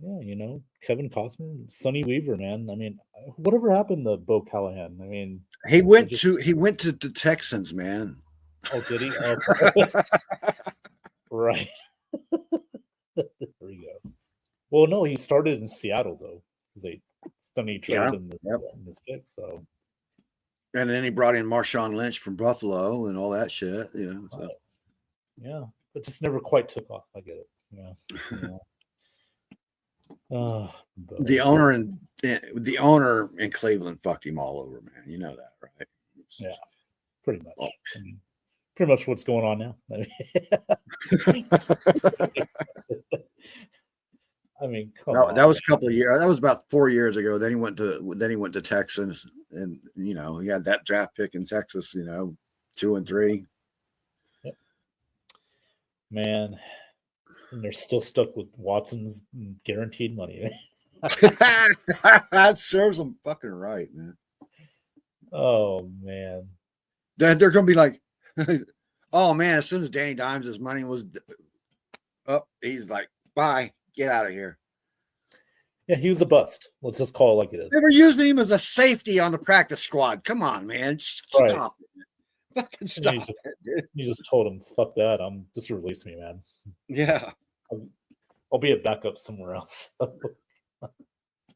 Yeah, you know, Kevin Costner, Sonny Weaver, man. I mean, whatever happened to Bo Callahan? I mean, He they went just to he went to the Texans, man. oh, did he? Okay. Right. There we go. Well, no, he started in Seattle though, because they Sonny Yeah. traded in Yep. the sticks. So And then he brought in Marshawn Lynch from Buffalo and all that shit. You know. So. yeah, but just never quite took off. I get it. Yeah. The owner in Cleveland fucked him all over, man. You know that, right? Yeah, pretty much. Oh. I mean, pretty much what's going on now. I mean, come on. That was a couple of years. That was about 4 years ago. Then he went to Texas, and you know he had that draft pick in Texas. You know, 2 and 3. Yep. Man, and they're still stuck with Watson's guaranteed money. That serves them fucking right, man. Oh man, They're going to be like, oh man, as soon as Danny Dimes' money was up, he's like, bye, get out of here. yeah, he was a bust. Let's just call it like it is. They were using him as a safety on the practice squad. Come on, man, Right. stop it. Fucking stop it, dude. You just told him, "Fuck that! Just release me, man. Yeah. I'll be a backup somewhere else."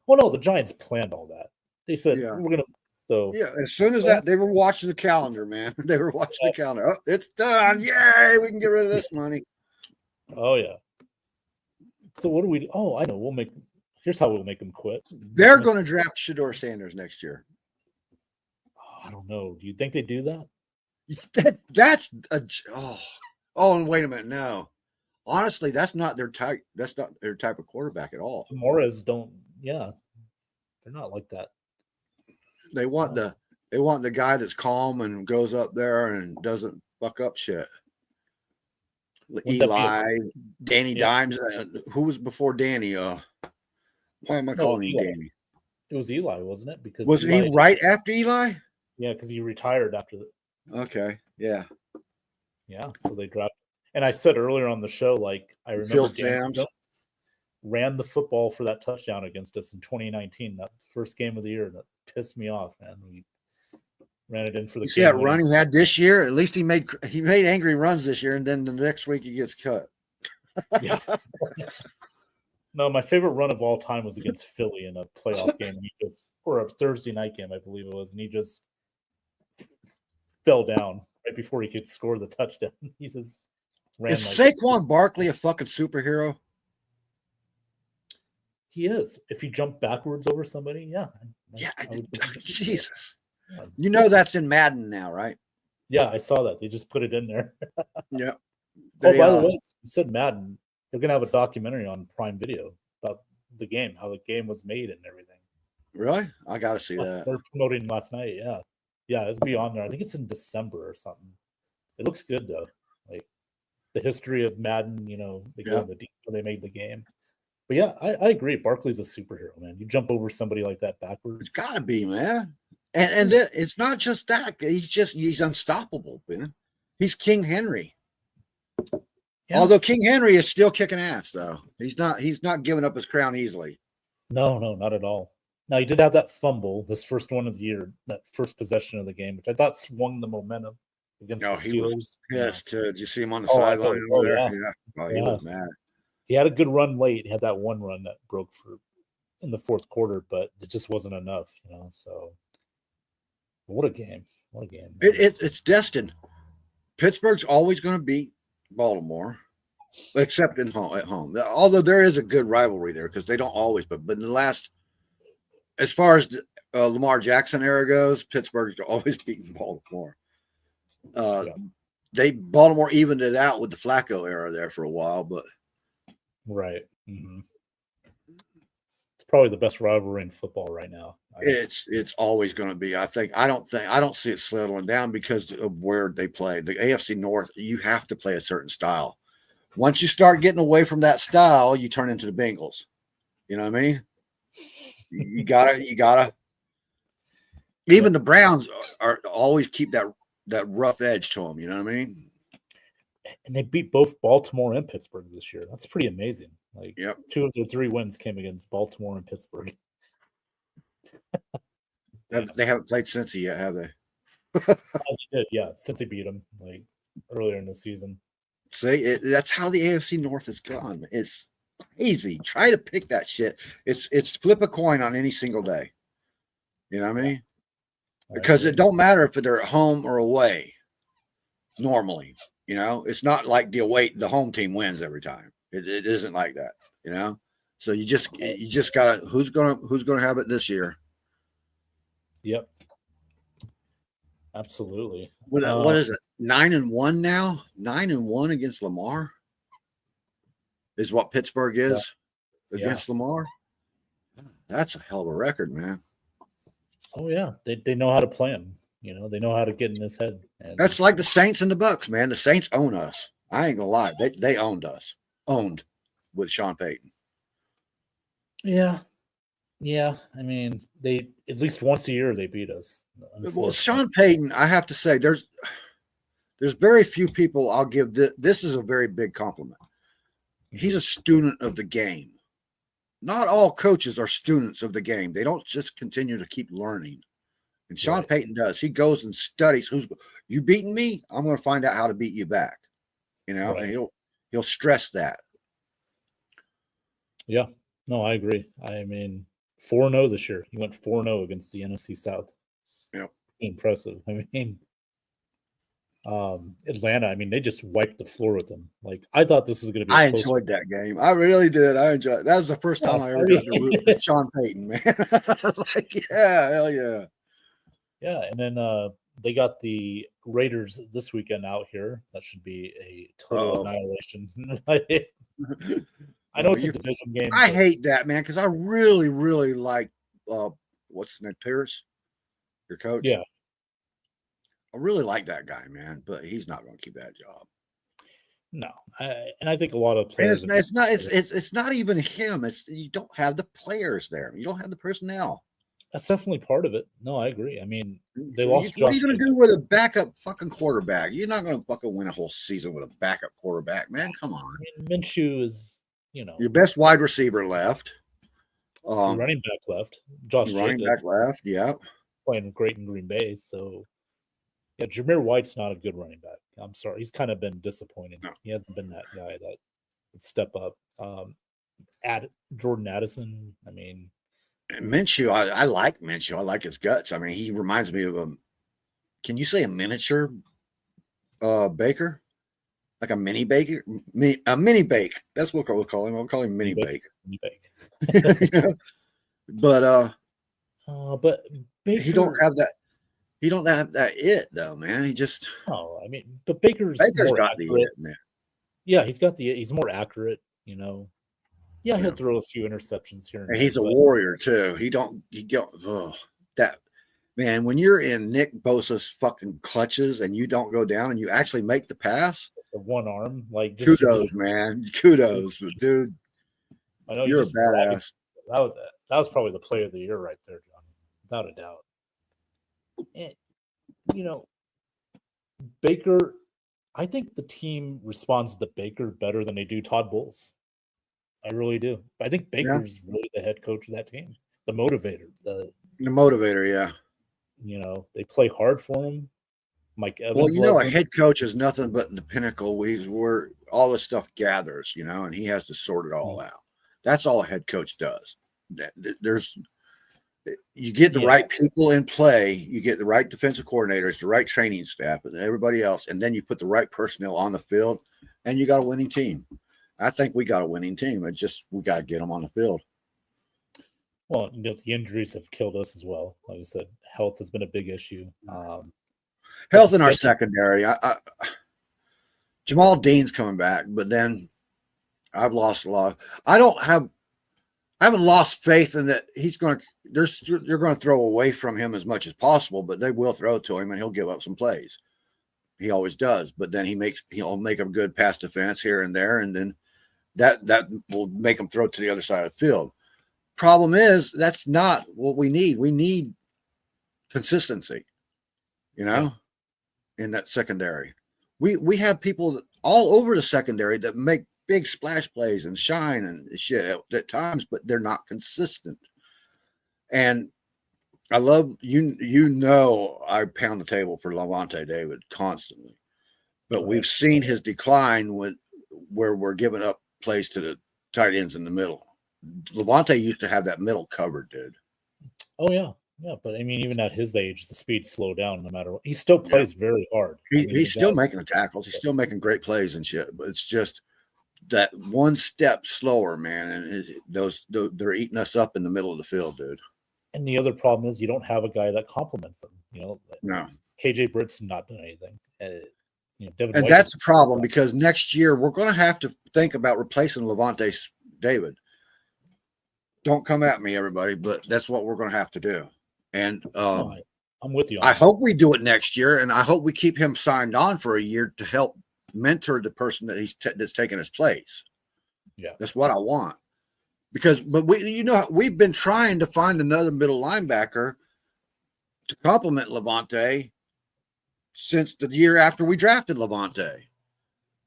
Well, no, the Giants planned all that. They said Yeah. we're gonna. So Yeah, as soon as that, they were watching the calendar, man. They were watching the calendar. Oh, it's done. Yay, we can get rid of this money. oh yeah. So what do we? Oh, I know. Here's how we'll make them quit. They're going to draft Shedeur Sanders next year. I don't know. Do you think they do that? That's a and wait a minute. No, honestly, that's not their type. That's not their type of quarterback at all. Morris don't. Yeah, they're not like that. They want the guy that's calm and goes up there and doesn't fuck up shit. Eli, Danny Dimes. Who was before Danny? Why am I calling him Danny? It was Eli, wasn't it? Because was he right after Eli? Yeah, because he retired after the. Okay. Yeah. Yeah. So they dropped. And I said earlier on the show, like I remember Jams ran the football for that touchdown against us in 2019, that first game of the year. That pissed me off, man. We ran it in for the. See that run he had this year? At least he made angry runs this year, and then the next week he gets cut. Yeah. No, my favorite run of all time was against Philly in a playoff game. Or a Thursday night game, I believe it was, and he just fell down right before he could score the touchdown. He just ran. Is Saquon Barkley a fucking superhero? He is. If he jumped backwards over somebody, yeah. Yeah, Jesus. Yeah. You know that's in Madden now, right? Yeah, I saw that. They just put it in there. Yeah. By the way, you said Madden. They're gonna have a documentary on Prime Video about the game, how the game was made and everything. Really? I gotta see that. They're promoting last night. Yeah, it'll be on there. I think it's in December or something. It looks good though. Like the history of Madden, you know, they made the game. But yeah, I agree. Barkley's a superhero, man. You jump over somebody like that backwards. It's gotta be, man. And then it's not just that. He's unstoppable, man. He's King Henry. Yeah. Although King Henry is still kicking ass, though. He's not giving up his crown easily. No, not at all. Now he did have that fumble, this first one of the year, that first possession of the game, which I thought swung the momentum against the Steelers. Yes, did you see him on the sideline over there? Yeah. He was mad. He had a good run late. He had that one run that broke in the fourth quarter, but it just wasn't enough, you know. So what a game. What a game. It's destined. Pittsburgh's always going to beat Baltimore, except at home. Although there is a good rivalry there because they don't always, but in the last, as far as the Lamar Jackson era goes, Pittsburgh's always beaten Baltimore. Baltimore evened it out with the Flacco era there for a while, but right. Mm-hmm. It's probably the best rivalry in football right now. It's always going to be. I don't see it settling down because of where they play. The AFC North, you have to play a certain style. Once you start getting away from that style, you turn into the Bengals. You know what I mean? You gotta. Even the Browns are always keep that rough edge to them. You know what I mean? And they beat both Baltimore and Pittsburgh this year. That's pretty amazing. Like, Yep. 2 of their 3 wins came against Baltimore and Pittsburgh. They haven't played Cincy yet, have they? They did, yeah, since they beat them like earlier in the season. See, that's how the AFC North has gone. It's crazy. Try to pick that shit. It's flip a coin on any single day. You know what I mean? Because it don't matter if they're at home or away. Normally, you know, it's not like the home team wins every time. It isn't like that, you know. So you just gotta who's gonna have it this year? Yep. Absolutely. What is it? 9-1 now? 9-1 against Lamar is what Pittsburgh is against Lamar. That's a hell of a record, man. Oh yeah, they know how to play him. You know, they know how to get in his head. And That's like the Saints and the Bucks, man. The Saints own us. I ain't gonna lie. They owned us. Owned with Sean Payton. yeah. I mean, they at least once a year they beat us. Well, Sean Payton, I have to say, there's very few people I'll give this is a very big compliment. He's a student of the game. Not all coaches are students of the game. They don't just continue to keep learning. And Sean Payton does. He goes and studies. You beating me? I'm going to find out how to beat you back. You know, and he'll stress that. Yeah. No, I agree. I mean, 4-0 this year. He went 4-0 against the NFC South. Yeah. Impressive. I mean, Atlanta, I mean, they just wiped the floor with them. Like, I thought this was going to be. I enjoyed that game. I really did. I enjoyed it. That was the first time I ever got to root with Sean Payton, man. Like, yeah, hell yeah. Yeah, and then they got the Raiders this weekend out here. That should be a total annihilation. I know it's a division game. I hate that, man, because I really, really like what's his name, Pierce, your coach. Yeah, I really like that guy, man, but he's not going to keep that job. No, and I think a lot of players. It's not even him. It's you don't have the players there. You don't have the personnel. That's definitely part of it. No, I agree. I mean, they lost. What are you going to do with a backup fucking quarterback? You're not going to fucking win a whole season with a backup quarterback, man. Come on. I mean, Minshew is, you know, your best wide receiver left. Running back left. Josh running Jacobs back left. Yeah, playing great in Green Bay. So, yeah, Jameer White's not a good running back. I'm sorry, he's kind of been disappointing. No. He hasn't been that guy that would step up. Jordan Addison. I mean. Minshew, I like Minshew. I like his guts. I mean, he reminds me of can you say a miniature Baker? Like a mini Baker? A mini Bake. That's what we'll call him. I'll call him Mini Bake. Mini Bake. Yeah. But Baker, he don't have that. He don't have that it though, man. He just I mean, but Baker's more got accurate. the it, man. Yeah, he's more accurate, you know. Yeah, he'll throw a few interceptions here. And he's a warrior too. That man, when you're in Nick Bosa's fucking clutches and you don't go down and you actually make the pass, the one arm, like kudos, man. Kudos, dude. I know you're a badass. That was probably the play of the year right there, John, without a doubt. And you know, Baker, I think the team responds to Baker better than they do Todd Bowles. I really do. I think Baker's really the head coach of that team, the motivator. The motivator, yeah. You know, they play hard for him. Mike Evans. Well, you know, a head coach is nothing but the pinnacle where all this stuff gathers, you know, and he has to sort it all out. That's all a head coach does. You get the right people in play, you get the right defensive coordinators, the right training staff, and everybody else, and then you put the right personnel on the field, and you got a winning team. I think we got a winning team. It's just we got to get them on the field. Well, you know, the injuries have killed us as well. Like I said, health has been a big issue. Health in our secondary. Jamal Dean's coming back, but then I've lost a lot. I haven't lost faith in that they're going to throw away from him as much as possible, but they will throw to him and he'll give up some plays. He always does, but then he'll make a good pass defense here and there, and then that will make him throw to the other side of the field. Problem is, that's not what we need. We need consistency, you know, in that secondary. We have people all over the secondary that make big splash plays and shine and shit at times, but they're not consistent. And I love I pound the table for Lavonte David constantly, but we've seen his decline where we're giving up plays to the tight ends in the middle. Lavonte used to have that middle covered, dude. Oh yeah. Yeah, but I mean, even at his age, the speed slowed down no matter what. He still plays very hard. He's still making the tackles. He's still making great plays and shit. But it's just that one step slower, man. And they're eating us up in the middle of the field, dude. And the other problem is you don't have a guy that complements him. No. KJ Britt's not doing anything. Devin White, that's a problem because next year we're going to have to think about replacing Lavonte David. Don't come at me, everybody, but that's what we're going to have to do. And I'm with you. I hope we do it next year, and I hope we keep him signed on for a year to help mentor the person that that's taking his place. Yeah, that's what I want. But we've been trying to find another middle linebacker to complement Lavonte since the year after we drafted Lavonte,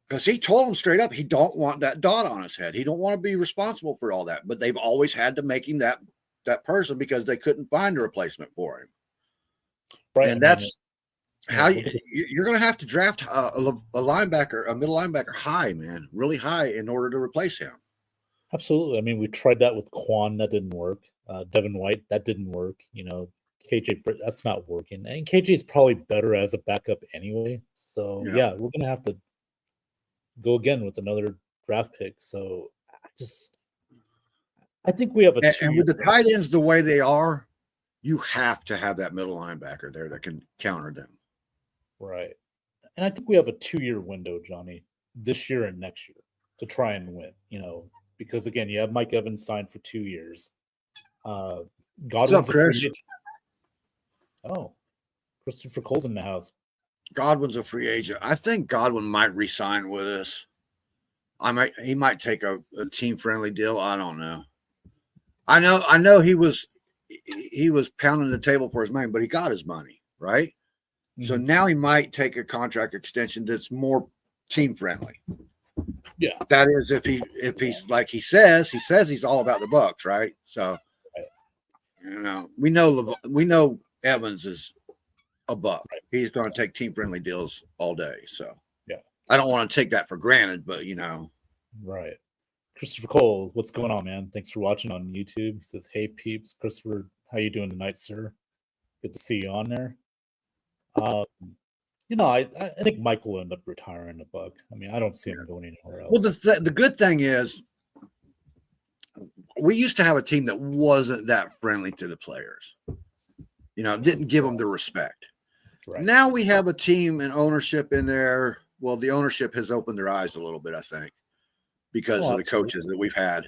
because he told him straight up he don't want that dot on his head. He don't want to be responsible for all that. But they've always had to make him that person because they couldn't find a replacement for him. Right. And that's how you're going to have to draft a linebacker, a middle linebacker high, man, really high in order to replace him. Absolutely. I mean, we tried that with Quan. That didn't work. Devin White, that didn't work. KJ, that's not working. And KJ is probably better as a backup anyway. So, yeah we're going to have to go again with another draft pick. So, I think we have and with the tight ends the way they are, you have to have that middle linebacker there that can counter them. Right. And I think we have a 2-year window, Johnny, this year and next year to try and win, because again, you have Mike Evans signed for 2 years. Godwin's What's up, Chris? Oh, Christopher Cole's in the house. Godwin's a free agent. I think Godwin might re-sign with us. He might take a team-friendly deal. I don't know. I know he was pounding the table for his money, but he got his money, right? Mm-hmm. So now he might take a contract extension that's more team-friendly. Yeah. That is if he's like he says he's all about the Bucks, right? So we know Evans is a Buck. Right. He's going to take team-friendly deals all day. So yeah. I don't want to take that for granted, but Right. Christopher Cole, what's going on, man? Thanks for watching on YouTube. He says, "Hey peeps, Christopher, how you doing tonight, sir? Good to see you on there." I think Mike will end up retiring the Buck. I mean, I don't see him going anywhere else. Well, the good thing is we used to have a team that wasn't that friendly to the players. Didn't give them the respect. Right. Now we have a team and ownership in there. Well, the ownership has opened their eyes a little bit, I think, because of the coaches that we've had.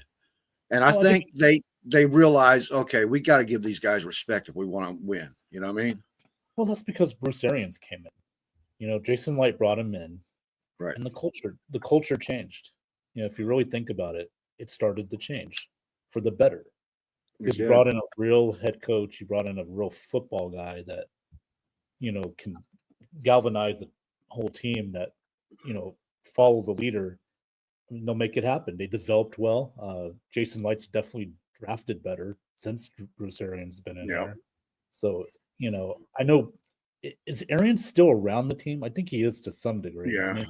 And I think they realize, okay, we got to give these guys respect if we want to win. You know what I mean? Well, that's because Bruce Arians came in. Jason Light brought him in. Right. And the culture changed. If you really think about it, it started to change for the better. Because you brought in a real head coach, you brought in a real football guy that, can galvanize the whole team that, follow the leader. They'll make it happen. They developed well. Jason Light's definitely drafted better since Bruce Arians been in there. So, I know, is Arians still around the team? I think he is to some degree. Yeah.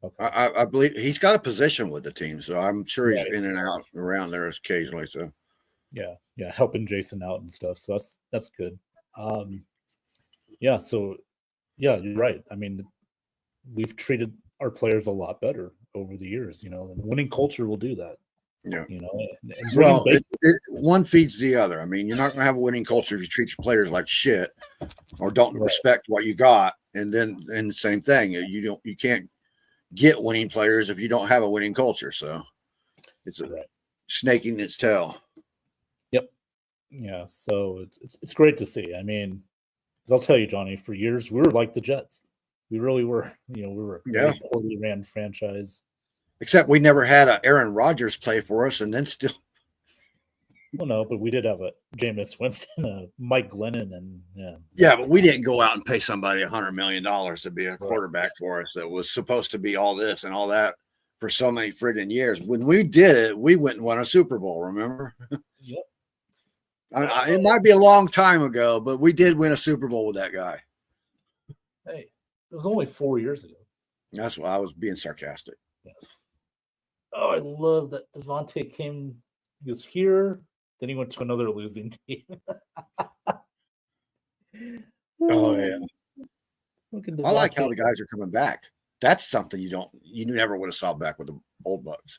Okay. I believe he's got a position with the team, so I'm sure he's in and out around there occasionally. So. Yeah, helping Jason out and stuff. So that's good. So you're right. I mean, we've treated our players a lot better over the years. And winning culture will do that. Yeah. Well, one feeds the other. I mean, you're not going to have a winning culture if you treat your players like shit or don't respect what you got. And the same thing, you can't get winning players if you don't have a winning culture. So it's snaking its tail. Yeah, so it's great to see. I mean, I'll tell you, Johnny, for years we were like the Jets. We really were. We were a very poorly ran franchise. Except we never had a Aaron Rodgers play for us, and then still. Well, no, but we did have a Jameis Winston, Mike Glennon, and yeah. Yeah, but we didn't go out and pay somebody $100 million to be a quarterback for us that was supposed to be all this and all that for so many friggin' years. When we did it, we went and won a Super Bowl, remember? Yep. It might be a long time ago, but we did win a Super Bowl with that guy. Hey, it was only 4 years ago. That's why I was being sarcastic. Yes. Oh, I love that Devontae came. He was here, then he went to another losing team. Oh, yeah. Fucking I like how Devontae. the guys are coming back. That's something you never would have saw back with the old Bucks.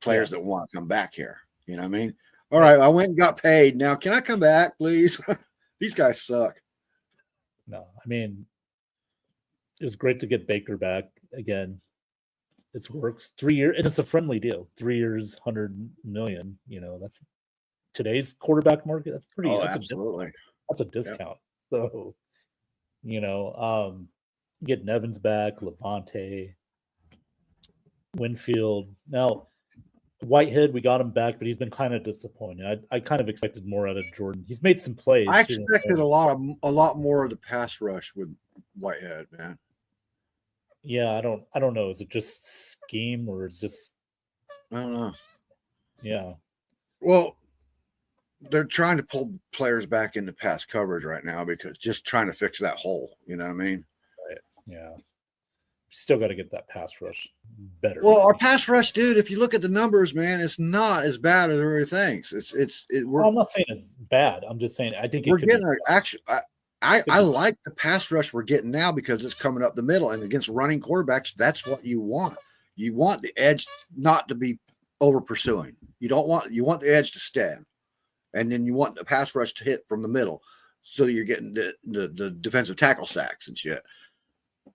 Players that want to come back here. You know what I mean? All right, I went and got paid. Now, can I come back, please? These guys suck. No, I mean, it was great to get Baker back again. It works 3 years, and it's a friendly deal. 3 years, 100 million. You know, that's today's quarterback market. That's pretty. Oh, that's absolutely. a discount. So, you know, getting Evans back, Levante, Winfield. Now, Whitehead, we got him back, but he's been kind of disappointing. I kind of expected more out of Jordan. He's made some plays. I here and expected there. a lot more of the pass rush with Whitehead, man. Yeah, I don't know. Is it just scheme or is just I don't know. yeah? Well, they're trying to pull players back into pass coverage right now because just trying to fix that hole. You know what I mean? Yeah. Still got to get that pass rush better. Well, our pass rush, dude, if you look at the numbers, man, it's not as bad as everybody thinks. Well, I'm not saying it's bad. I'm just saying I think we're getting I like the pass rush we're getting now because it's coming up the middle, and against running quarterbacks, that's what you want. You want the edge not to be over pursuing. You want the edge to stand, and then you want the pass rush to hit from the middle, so you're getting the defensive tackle sacks and shit.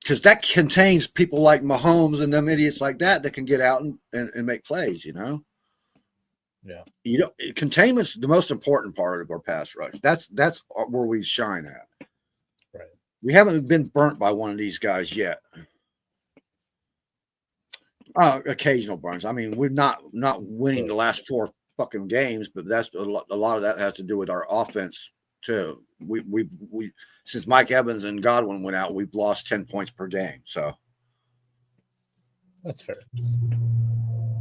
Because that contains people like Mahomes and them idiots like that can get out and make plays, you know? Yeah. Containment's the most important part of our pass rush. That's where we shine at. Right. We haven't been burnt by one of these guys yet. Occasional burns. I mean, we're not winning the last 4 fucking games, but that's a lot of that has to do with our offense too. We since Mike Evans and Godwin went out, we've lost 10 points per game. So that's fair.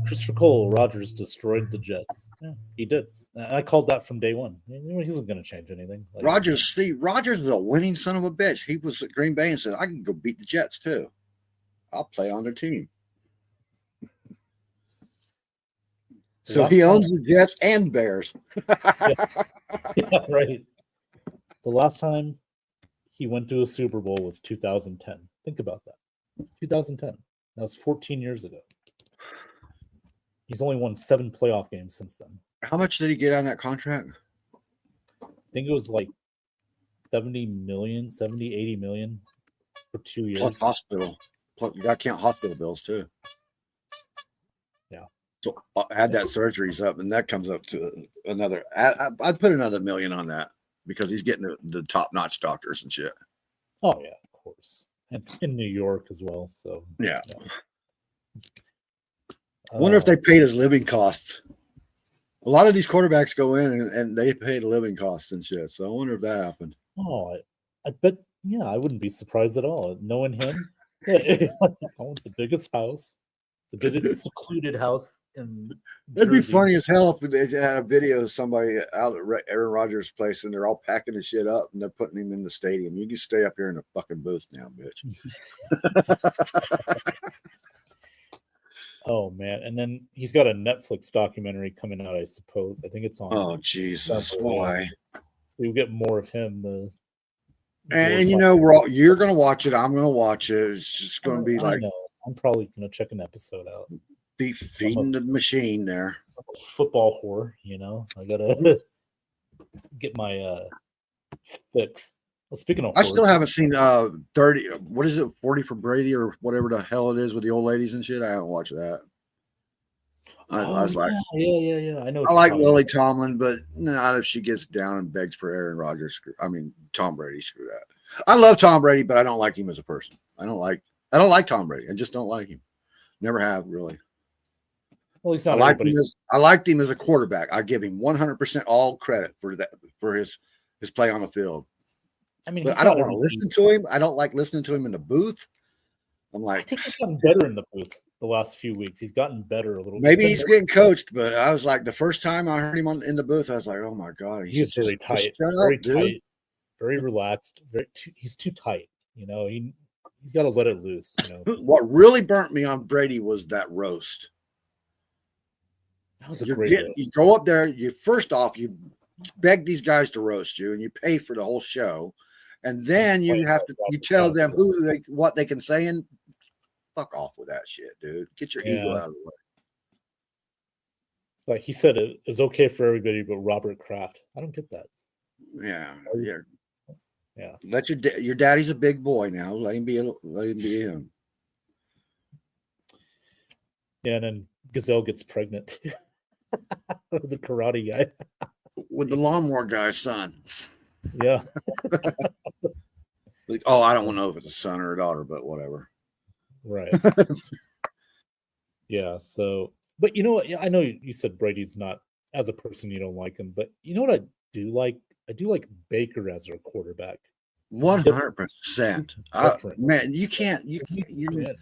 Christopher Cole, Rodgers destroyed the Jets. Yeah, he did. I called that from day one. He wasn't going to change anything. Rodgers is a winning son of a bitch. He was at Green Bay and said, "I can go beat the Jets too. I'll play on their team." So he owns the Jets and Bears. Yeah, right. The last time he went to a Super Bowl was 2010. Think about that. 2010. That was 14 years ago. He's only won 7 playoff games since then. How much did he get on that contract? I think it was like 70, 80 million for 2 years. Plus hospital. Plus, you got to count hospital bills too. Yeah. So add that surgeries up, and that comes up to another. I'd put another $1 million on that because he's getting the top-notch doctors and shit. Oh yeah, of course. It's in New York as well, so yeah. I wonder if they paid his living costs. A lot of these quarterbacks go in and they pay the living costs and shit. So I wonder if that happened. Oh, I bet. Yeah, I wouldn't be surprised at all. Knowing him, I want the biggest house, the biggest secluded house in It'd be Jersey. funny as hell if they had a video of somebody out at Aaron Rodgers' place and they're all packing his shit up and they're putting him in the stadium. You can stay up here in the fucking booth now, bitch. Oh man, and then he's got a Netflix documentary coming out, I suppose. I think it's on. Oh Jesus, why? So you'll get more of him. And you know, you're gonna watch it. I'm gonna watch it. It's just gonna be like. I'm probably gonna check an episode out. Be feeding the machine there. Football whore, you know. I gotta get my fix. Well, speaking of, I still haven't seen 30. What is it? 40 for Brady or whatever the hell it is with the old ladies and shit. I haven't watched that. I was like, yeah. I know. I like Lily Tomlin, but not if she gets down and begs for Aaron Rodgers. Tom Brady. Screw that. I love Tom Brady, but I don't like him as a person. I don't like Tom Brady. I just don't like him. Never have really. Well, he's I not liked him everybody's. I liked him as a quarterback. I give him 100% all credit for that, for his play on the field. I mean, But he's I don't not want to everybody's. listen to him. I don't like listening to him in the booth. I'm I like, think he's gotten better in the booth the last few weeks. He's gotten better a little. maybe been he's more- getting coached, but I was like, the first time I heard him in the booth, I was like, oh my God, He is very tight, shut very up, dude. tight, very relaxed. He's too tight. You know, he's got to let it loose. You know, What really burnt me on Brady was that roast. that was a great roast. You go up there, you first off, you beg these guys to roast you and you pay for the whole show. And then you have to, you tell them what they can say, and fuck off with that shit, dude. Get your ego out of the way. Like he said, it's okay for everybody but Robert Kraft. I don't get that. Yeah. Yeah. Let your daddy's a big boy now. Let him be him. Yeah, and then Gazelle gets pregnant. The karate guy. With the lawnmower guy's son. Yeah. Like, oh, I don't know if it's a son or a daughter, but whatever. Right. Yeah. So, but you know what? I know you said Brady's not, as a person, you don't like him, but you know what I do like? I do like Baker as our quarterback. 100%. Man, you can't. Yeah.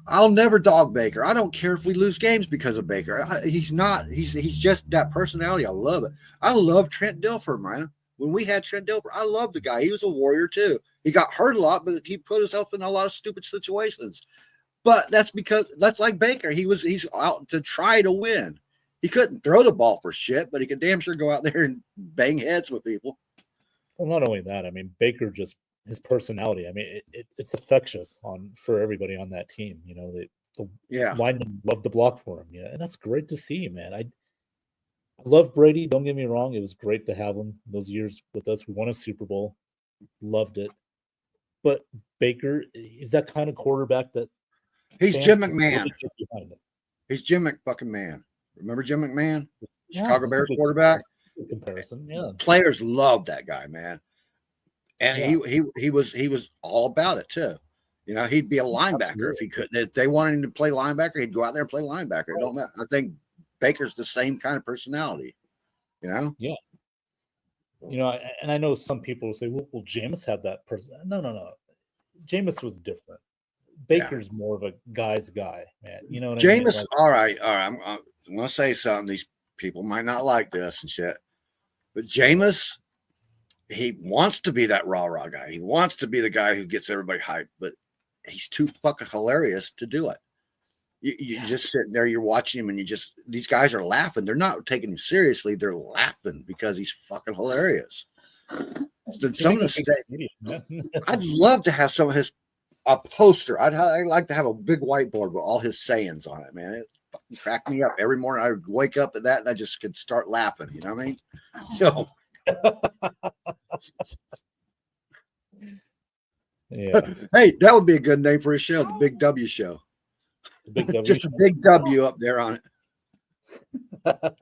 I'll never dog Baker. I don't care if we lose games because of Baker. He's not. He's just that personality. I love it. I love Trent Dilfer, man. When we had Trent Dilfer, I loved the guy. He was a warrior too. He got hurt a lot, but he put himself in a lot of stupid situations. But that's like Baker. He's out to try to win. He couldn't throw the ball for shit, but he could damn sure go out there and bang heads with people. Well, not only that, I mean, Baker just his personality. I mean, it's infectious for everybody on that team. You know, the linemen love to block for him. Yeah, and that's great to see, man. I love Brady. Don't get me wrong; it was great to have him those years with us. We won a Super Bowl, loved it. But Baker is that kind of quarterback that he's Jim McMahon. Really get behind him. He's Jim McMahon. Remember Jim McMahon, Yeah, Chicago Bears quarterback? Comparison, yeah. Players love that guy, man. And he was all about it too. You know, he'd be a linebacker if he could. If they wanted him to play linebacker, he'd go out there and play linebacker. It don't matter. I think Baker's the same kind of personality. You know? Yeah. You know, and I know some people will say, "Well, Jameis had that person." No. Jameis was different. Baker's more of a guy's guy, man. You know what Jameis, I mean? Like, all right. I'm gonna say something. These people might not like this and shit, but Jameis, he wants to be that rah-rah guy. He wants to be the guy who gets everybody hyped, but he's too fucking hilarious to do it. You just sitting there, you're watching him, and these guys are laughing. They're not taking him seriously. They're laughing because he's fucking hilarious. Some of the I'd love to have some of a poster. I'd like to have a big whiteboard with all his sayings on it, man. It fucking cracked me up every morning. I would wake up at that, and I just could start laughing. You know what I mean? So. Yeah. Hey, that would be a good name for a show, the Big W Show. The Big W Just show. a big W up there on it,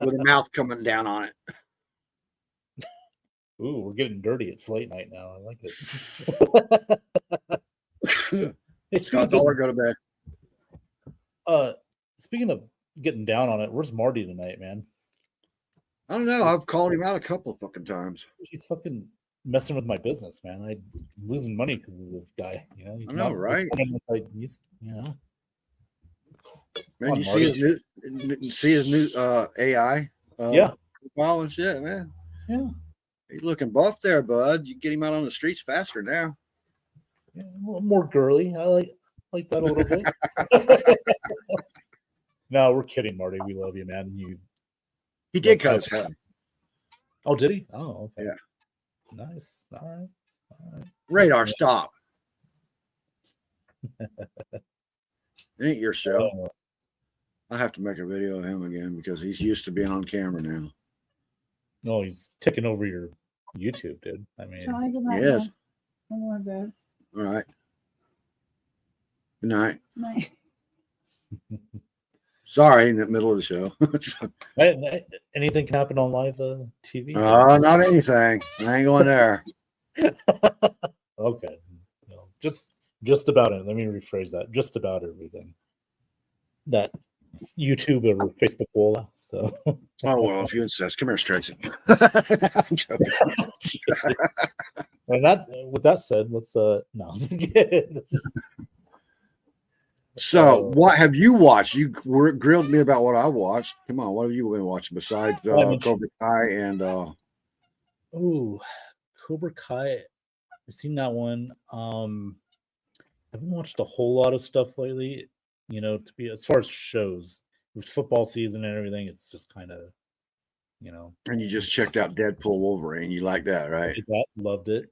with a mouth coming down on it. Ooh, we're getting dirty. It's late night now. I like it. Hey, Scott Dollar, go to bed. Speaking of getting down on it, where's Marty tonight, man? I don't know. I've called him out a couple of fucking times. He's fucking messing with my business, man. I'm losing money because of this guy. You know, I know, right? You know. Man, you see his new AI profile and shit, man. Yeah. He's looking buff there, bud. You get him out on the streets faster now. Yeah, a little more girly. I like that a little bit. No, we're kidding, Marty. We love you, man. He did cut his hair. Oh, did he? Oh, okay. Yeah. Nice. All right. Radar, stop. It ain't your show. I have to make a video of him again because he's used to being on camera now. No, he's taking over your YouTube, dude. I mean, he is. All right. Good night. Night. Sorry, in the middle of the show. Anything can happen on live TV? Not anything. I ain't going there. Okay. No, just about it. Let me rephrase that. Just about everything that YouTube or Facebook wall. So Oh well, if you insist, come here, Tracy. I'm joking. and that with that said, let's no. So, what have you watched? You grilled me about what I watched. Come on, what have you been watching besides Well, I mentioned- Cobra Kai and Ooh, Cobra Kai. I've seen that one. I haven't watched a whole lot of stuff lately. You know, to be as far as shows, with football season and everything, it's just kind of, you know. and you just checked out Deadpool Wolverine. You like that, right? Loved it.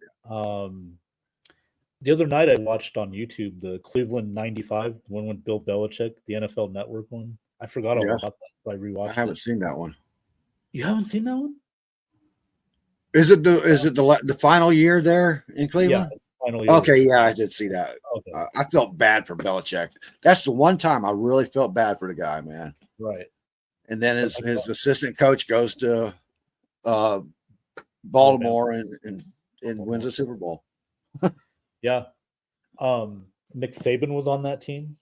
The other night I watched on YouTube the Cleveland '95, the one with Bill Belichick, the NFL Network one. I forgot all Yeah. about that. So I rewatched I haven't it. seen that one. You haven't seen that one? Is it the final year there in Yeah, Cleveland? it's finally. Okay, yeah, I did see that. Okay, I felt bad for Belichick. That's the one time I really felt bad for the guy, man. right. And then his assistant coach goes to Baltimore and wins a Super Bowl. Yeah. Nick Saban was on that team.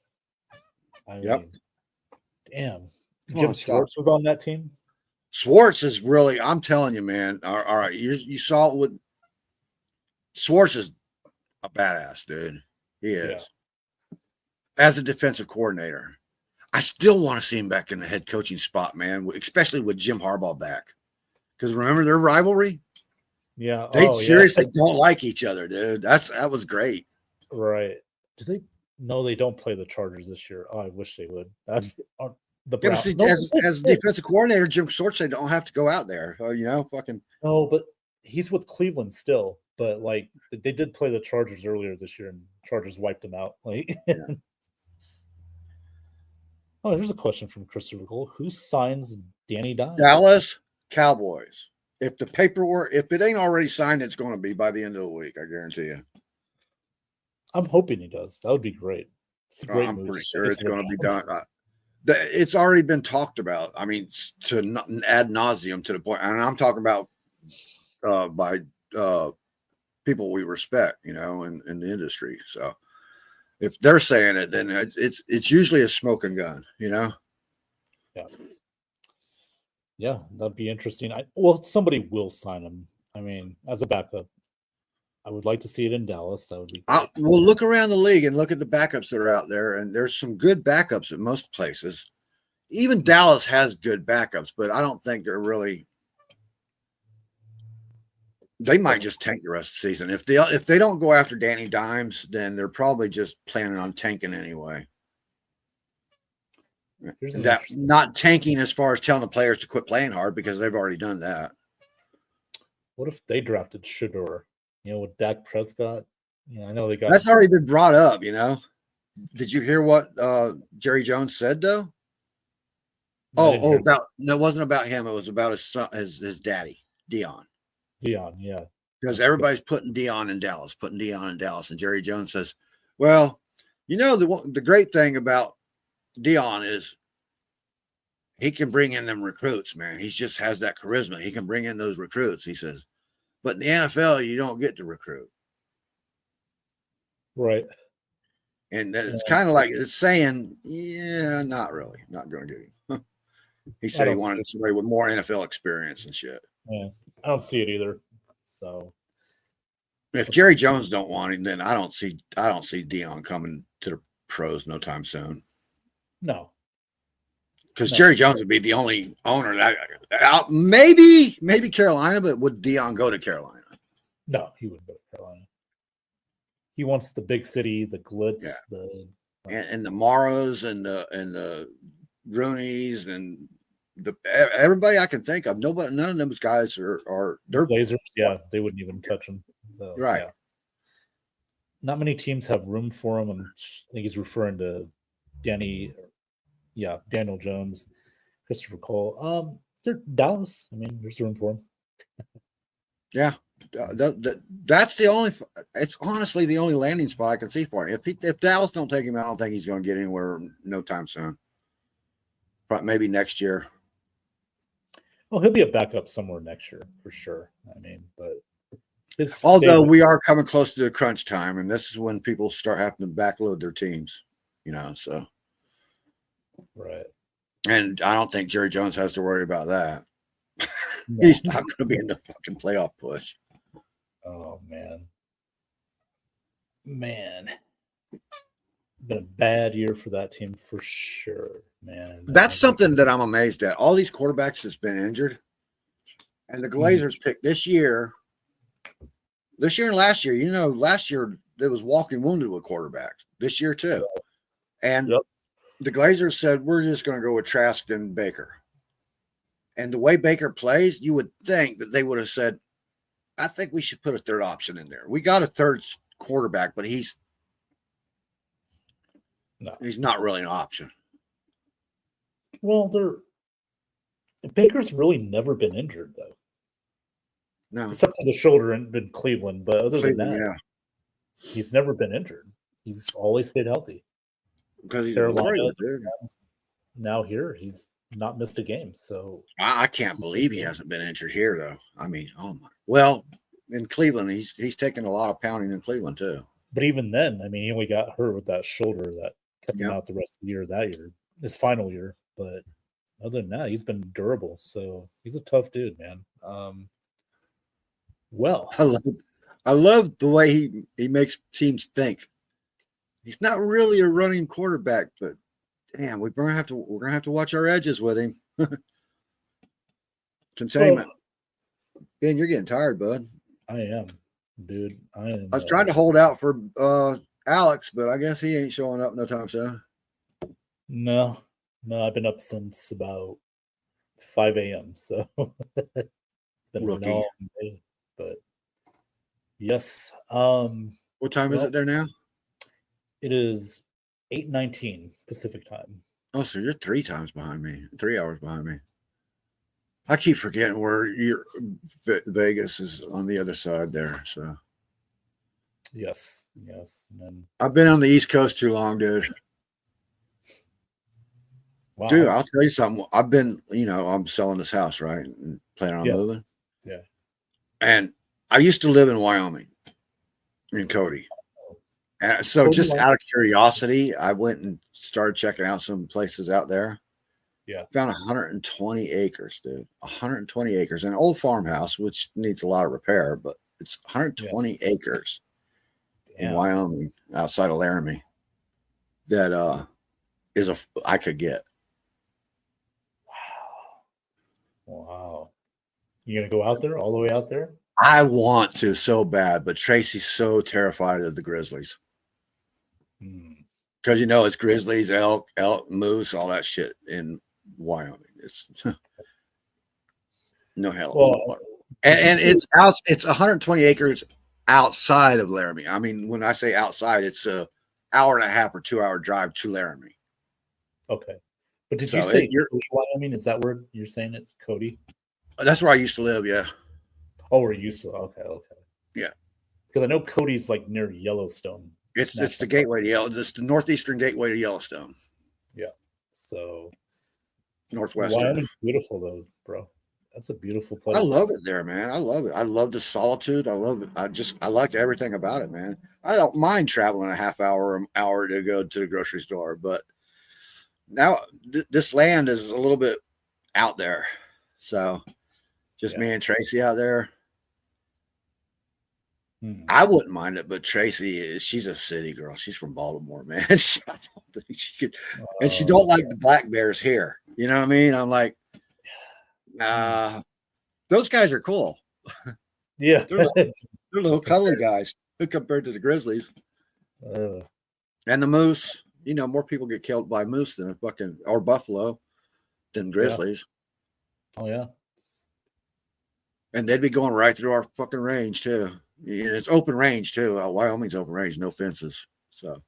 I Yep. mean, damn. Come Jim on, stop. Schwartz was on that team. Schwartz is really, I'm telling you, man. All right, you saw it with Schwartz is a badass, dude. He is. As a defensive coordinator, I still want to see him back in the head coaching spot, man, especially with Jim Harbaugh back. Because remember their rivalry? Yeah. They seriously don't like each other, dude. That was great. Right. Do they? No, they don't play the Chargers this year. Oh, I wish they would. The Yeah, but Browns. see, No, as defensive coordinator, Jim Schwartz, they don't have to go out there. Fucking. no, but he's with Cleveland still. But like they did play the Chargers earlier this year, and Chargers wiped them out. Like, oh, here's a question from Christopher Cole: who signs Danny Dimes? Dallas Cowboys. If the paperwork, if it ain't already signed, it's going to be by the end of the week. I guarantee you. I'm hoping he does. That would be great. It's a great I'm move. pretty sure it's going to be done. It's already been talked about. I mean, to ad nauseum to the point, and I'm talking about by people we respect, in the industry. So if they're saying it, then it's usually a smoking gun, Yeah. Yeah, that'd be interesting. Somebody will sign him. I mean, as a backup, I would like to see it in Dallas. That would be great. We'll look around the league and look at the backups that are out there, and there's some good backups at most places. Even Dallas has good backups, but I don't think they're really. They might just tank the rest of the season. If they don't go after Danny Dimes, then they're probably just planning on tanking anyway. Not tanking as far as telling the players to quit playing hard because they've already done that. What if they drafted Shedeur? With Dak Prescott. I know they got. That's already been brought up. Did you hear what Jerry Jones said though? It wasn't about him. It was about his son, his daddy, Dion. Dion, yeah. Because everybody's putting Dion in Dallas, and Jerry Jones says, "Well, the great thing about Dion is he can bring in them recruits, man. He just has that charisma. He can bring in those recruits." He says, "But in the NFL, you don't get to recruit." Right. And it's kind of like it's saying, yeah, not really. Not going to get him. He said he wanted somebody with more NFL experience and shit. Yeah, I don't see it either. So if Jerry Jones don't want him, then I don't see Dion coming to the pros no time soon. No. Because Jerry Jones would be the only owner that maybe Carolina, but would Dion go to Carolina? No, he wouldn't go to Carolina. He wants the big city, the glitz, and the Morrows and the Rooneys and everybody I can think of. None of those guys are they're Blazers. Yeah, they wouldn't even touch him. So, right. Yeah. Not many teams have room for him, and I think he's referring to Daniel Jones, Christopher Cole. They're Dallas. I mean, there's room for him. Yeah. That's the only. It's honestly the only landing spot I can see for him. If Dallas don't take him, I don't think he's going to get anywhere no time soon. But maybe next year. Well, he'll be a backup somewhere next year for sure. I mean, but although we are coming close to the crunch time, and this is when people start having to backload their teams. So right. And I don't think Jerry Jones has to worry about that. No. He's not going to be in the fucking playoff push. Oh man, been a bad year for that team for sure, man. That's something that I'm amazed at. All these quarterbacks that's been injured, and the Glazers picked this year and last year. You know, last year it was walking wounded with quarterbacks. This year too, and the Glazers said we're just going to go with Trask and Baker. And the way Baker plays, you would think that they would have said, I think we should put a third option in there. We got a third quarterback, but he's not really an option. Well, Baker's really never been injured though. No, except for the shoulder in Cleveland. But other than that, yeah, he's never been injured. He's always stayed healthy. Because he's Carolina, a warrior, dude. Now here, he's not missed a game. So I can't believe he hasn't been injured here, though. I mean, oh my. Well, in Cleveland, he's taken a lot of pounding in Cleveland too. But even then, I mean, he only got hurt with that shoulder that kept him out the rest of the year. That year, his final year. But other than that, he's been durable. So he's a tough dude, man. Well, I love the way he makes teams think. He's not really a running quarterback, but damn, we're gonna have to watch our edges with him. Containment. Ben, you're getting tired, bud. I am, dude. I am. I was trying to hold out for Alex, but I guess he ain't showing up no time soon. No, I've been up since about 5 a.m. So it's been a long day, but yes. What time is it there now? It is 8:19 Pacific time. Oh, so you're 3 hours behind me. I keep forgetting where Vegas is on the other side there. So yes. And then, I've been on the East Coast too long, dude. Wow. Dude, I'll tell you something. I've been, I'm selling this house, right? And planning on moving. Yeah. And I used to live in Wyoming, in Cody. And so just out of curiosity, I went and started checking out some places out there. Yeah. Found 120 acres, dude. 120 acres. An old farmhouse, which needs a lot of repair, but it's 120 acres in Wyoming, outside of Laramie, that I could get. Wow. You gonna go out there, all the way out there? I want to so bad, but Tracy's so terrified of the grizzlies. Because it's grizzlies, elk, moose, all that shit in Wyoming. It's no hell. Well, and it's 120 acres outside of Laramie. I mean, when I say outside, it's a hour and a half or 2 hour drive to Laramie. Okay. But did you say Cody, Wyoming? Is that where you're saying it's Cody? That's where I used to live, yeah. Oh, where you used to? Okay. Yeah. Because I know Cody's like near Yellowstone. It's the gateway to Yellowstone. It's the northeastern gateway to Yellowstone. Yeah. So northwestern. Wyoming's beautiful though, bro. That's a beautiful place. I love it there, man. I love it. I love the solitude. I love it. I like everything about it, man. I don't mind traveling a half hour or an hour to go to the grocery store, but now this land is a little bit out there. So just me and Tracy out there. I wouldn't mind it, but Tracy she's a city girl. She's from Baltimore, man. I don't think she could, and she don't like the black bears here. You know what I mean? I'm like, those guys are cool. Yeah, they're little cuddly guys compared to the grizzlies and the moose. More people get killed by moose than or buffalo than grizzlies. Yeah. Oh yeah, and they'd be going right through our fucking range too. It's open range too. Wyoming's open range, no fences. So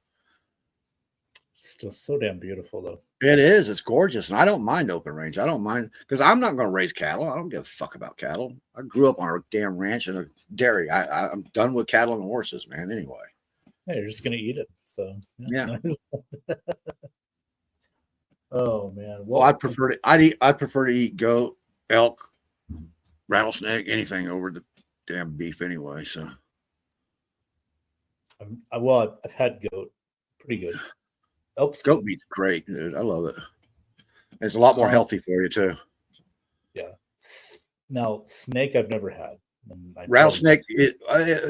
it's still so damn beautiful though. It is. It's gorgeous, and I don't mind open range. I don't mind because I'm not going to raise cattle. I don't give a fuck about cattle. I grew up on a damn ranch and a dairy. I'm done with cattle and horses, man. Anyway. Yeah, you're just gonna eat it. So yeah. Oh man. Well, I prefer to eat goat, elk, rattlesnake, anything over the damn beef anyway. So. I've had goat, pretty good. Goat meat's great, dude. I love it. It's a lot more healthy for you too. Yeah. Now, snake I've never had. And Rattlesnake,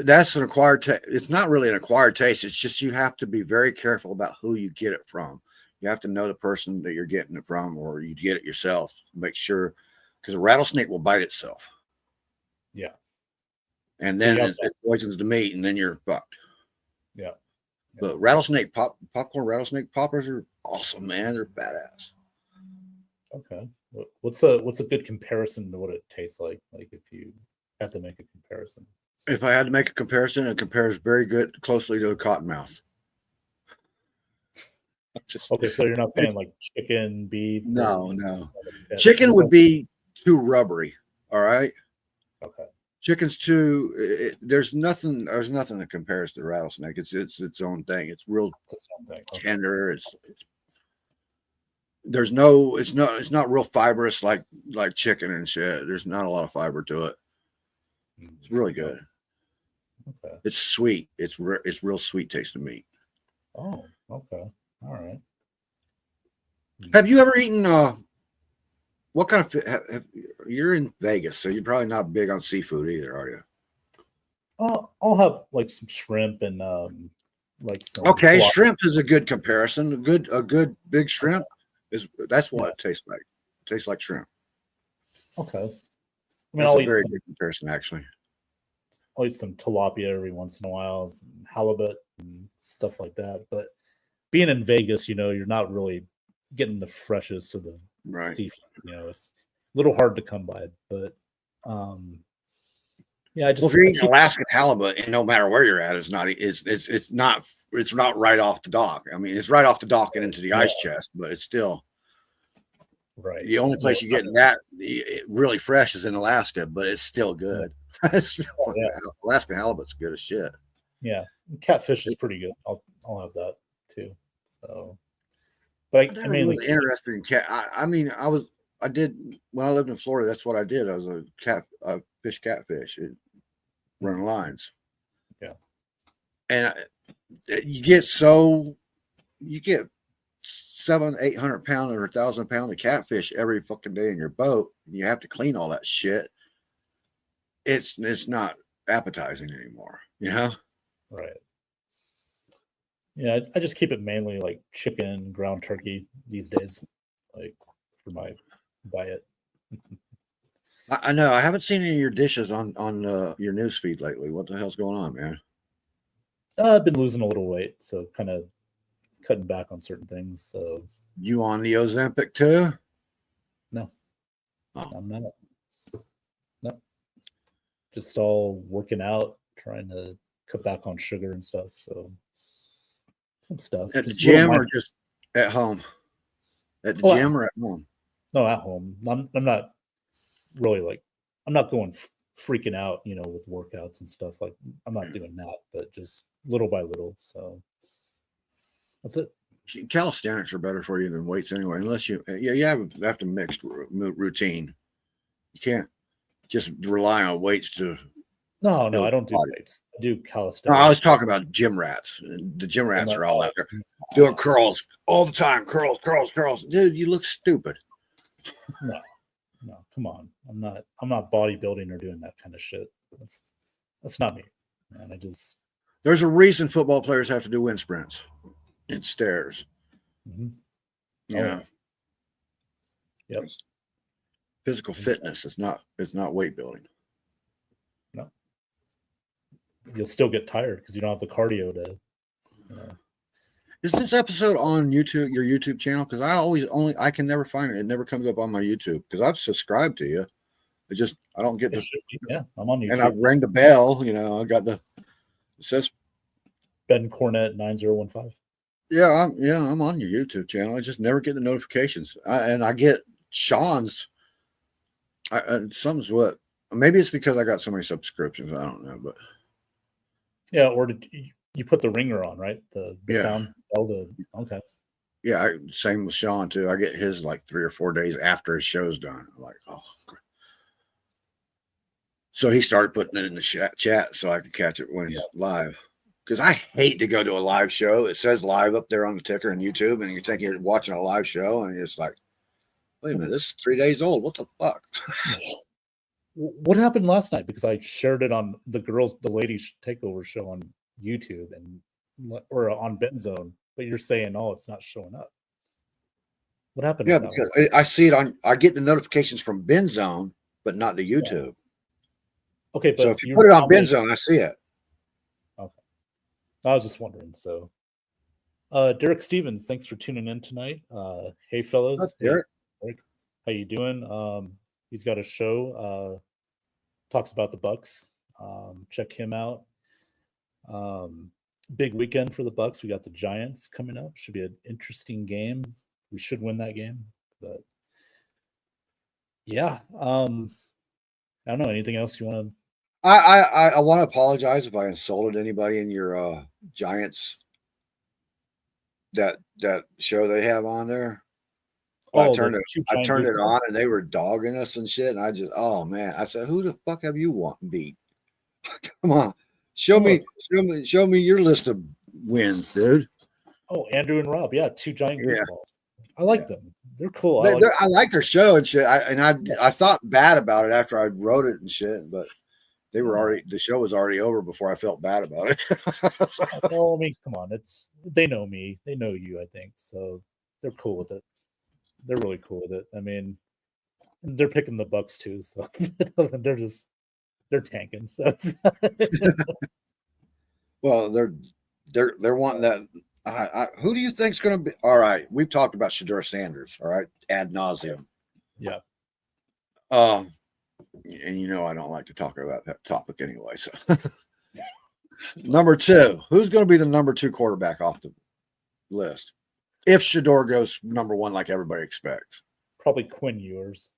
that's an acquired taste. It's not really an acquired taste. It's just you have to be very careful about who you get it from. You have to know the person that you're getting it from, or you get it yourself. Make sure, because a rattlesnake will bite itself. Yeah. And then it poisons the meat, and then you're fucked. Yeah. But rattlesnake popcorn rattlesnake poppers are awesome, man. They're badass. Okay. What's a good comparison to what it tastes like? Like if you have to make a comparison. If I had to make a comparison, it compares very closely to a cottonmouth. Okay, so you're not saying like chicken, beef? No. Chicken would be too rubbery. All right. Okay. Chicken's too. There's nothing that compares to rattlesnake. It's its own thing. It's real tender. It's not real fibrous like chicken and shit. There's not a lot of fiber to it. It's really good. Okay. It's sweet. It's real sweet tasting meat. Oh, okay. All right. Have you ever eaten what kind of you're in Vegas, so you're probably not big on seafood either, are you? I'll have like some shrimp and like some shrimp is a good comparison. A good big shrimp that's what it tastes like. It tastes like shrimp. Okay. I mean, that's a very good comparison, actually. I'll eat some tilapia every once in a while, some halibut and stuff like that. But being in Vegas, you're not really getting the freshest of the seafood. It's a little hard to come by. But if you're eating Alaskan halibut, and no matter where you're at, it's not right off the dock. I mean, it's right off the dock and into the ice chest, but it's still right. The only place you get that really fresh is in Alaska, but it's still good. Alaskan halibut's good as shit. Yeah, catfish is pretty good. I'll have that too. So, but I mean, really interested in cat. I did when I lived in Florida. That's what I did. I was a catfish, running lines. Yeah, and you get 700-800 pound or 1,000 pound of catfish every fucking day in your boat, and you have to clean all that shit. It's not appetizing anymore, Right. Yeah, I just keep it mainly like chicken, ground turkey these days, like for my diet. I know. I haven't seen any of your dishes on your news feed lately. What the hell's going on, man? I've been losing a little weight, so kind of cutting back on certain things. So you on the Ozempic too? No, I'm not. No, just all working out, trying to cut back on sugar and stuff. So some stuff at the gym or just at home? At the gym or at home? No, at home. I'm not really I'm not going freaking out, with workouts and stuff. Like I'm not doing that, but just little by little. So that's it. Calisthenics are better for you than weights anyway, unless you have to mix routine. You can't just rely on weights to. No, I don't do weights. I do calisthenics. No, I was talking about gym rats. The gym rats are all out there doing curls all the time. Curls. Dude, you look stupid. No, come on. I'm not bodybuilding or doing that kind of shit. That's not me, man. There's a reason football players have to do wind sprints and stairs. Mm-hmm. Yeah. Yep. Physical fitness. It's not weight building. No. You'll still get tired because you don't have the cardio to. Is this episode on YouTube, your YouTube channel? Because I can never find it. It never comes up on my YouTube because I've subscribed to you. I don't get I'm on YouTube. And I've rang the bell. I got it says Ben Cornett 9015. Yeah, I'm on your YouTube channel. I just never get the notifications. I get Sean's. Maybe it's because I got so many subscriptions. I don't know, but yeah. Or did you put the ringer on, right? The sound. Okay. Yeah, same with Sean too. I get his like 3 or 4 days after his show's done. I'm like, oh. So he started putting it in the chat so I could catch it when it's live. Because I hate to go to a live show. It says live up there on the ticker on YouTube, and you think you're watching a live show, and it's like, Wait a minute, this is 3 days old. What the fuck? What happened last night? Because I shared it on the ladies takeover show on YouTube or on BenZone, but you're saying, oh, it's not showing up. What happened? Yeah, because I see it I get the notifications from BenZone, but not the YouTube. Yeah. Okay, but so if you put it on BenZone, I see it. Okay. I was just wondering. So Derek Stevens, thanks for tuning in tonight. Hey fellas. That's Derek. Hey, how you doing? He's got a show, talks about the Bucks. Check him out. Big weekend for the Bucks. We got the Giants coming up. Should be an interesting game. We should win that game. But yeah. I don't know. Anything else you want to? I want to apologize if I insulted anybody in your Giants that show they have on there. I turned it on and they were dogging us and shit. And I just, oh man, I said, who the fuck have you beat? Come on, show me your list of wins, dude. Oh, Andrew and Rob, yeah, 2 giant goofballs. I like them. They're cool. I like their show and shit. I thought bad about it after I wrote it and shit, but the show was already over before I felt bad about it. Well, I mean, come on, they know me, they know you, I think, so they're cool with it. They're really cool with it. I mean, they're picking the Bucks too, so they're tanking. So, well, they're wanting that. Who do you think's going to be? All right, we've talked about Shedeur Sanders. All right, ad nauseum. Yeah. And I don't like to talk about that topic anyway. So, number 2, who's going to be the number 2 quarterback off the list? If Shedeur goes number 1 like everybody expects. Probably Quinn Ewers.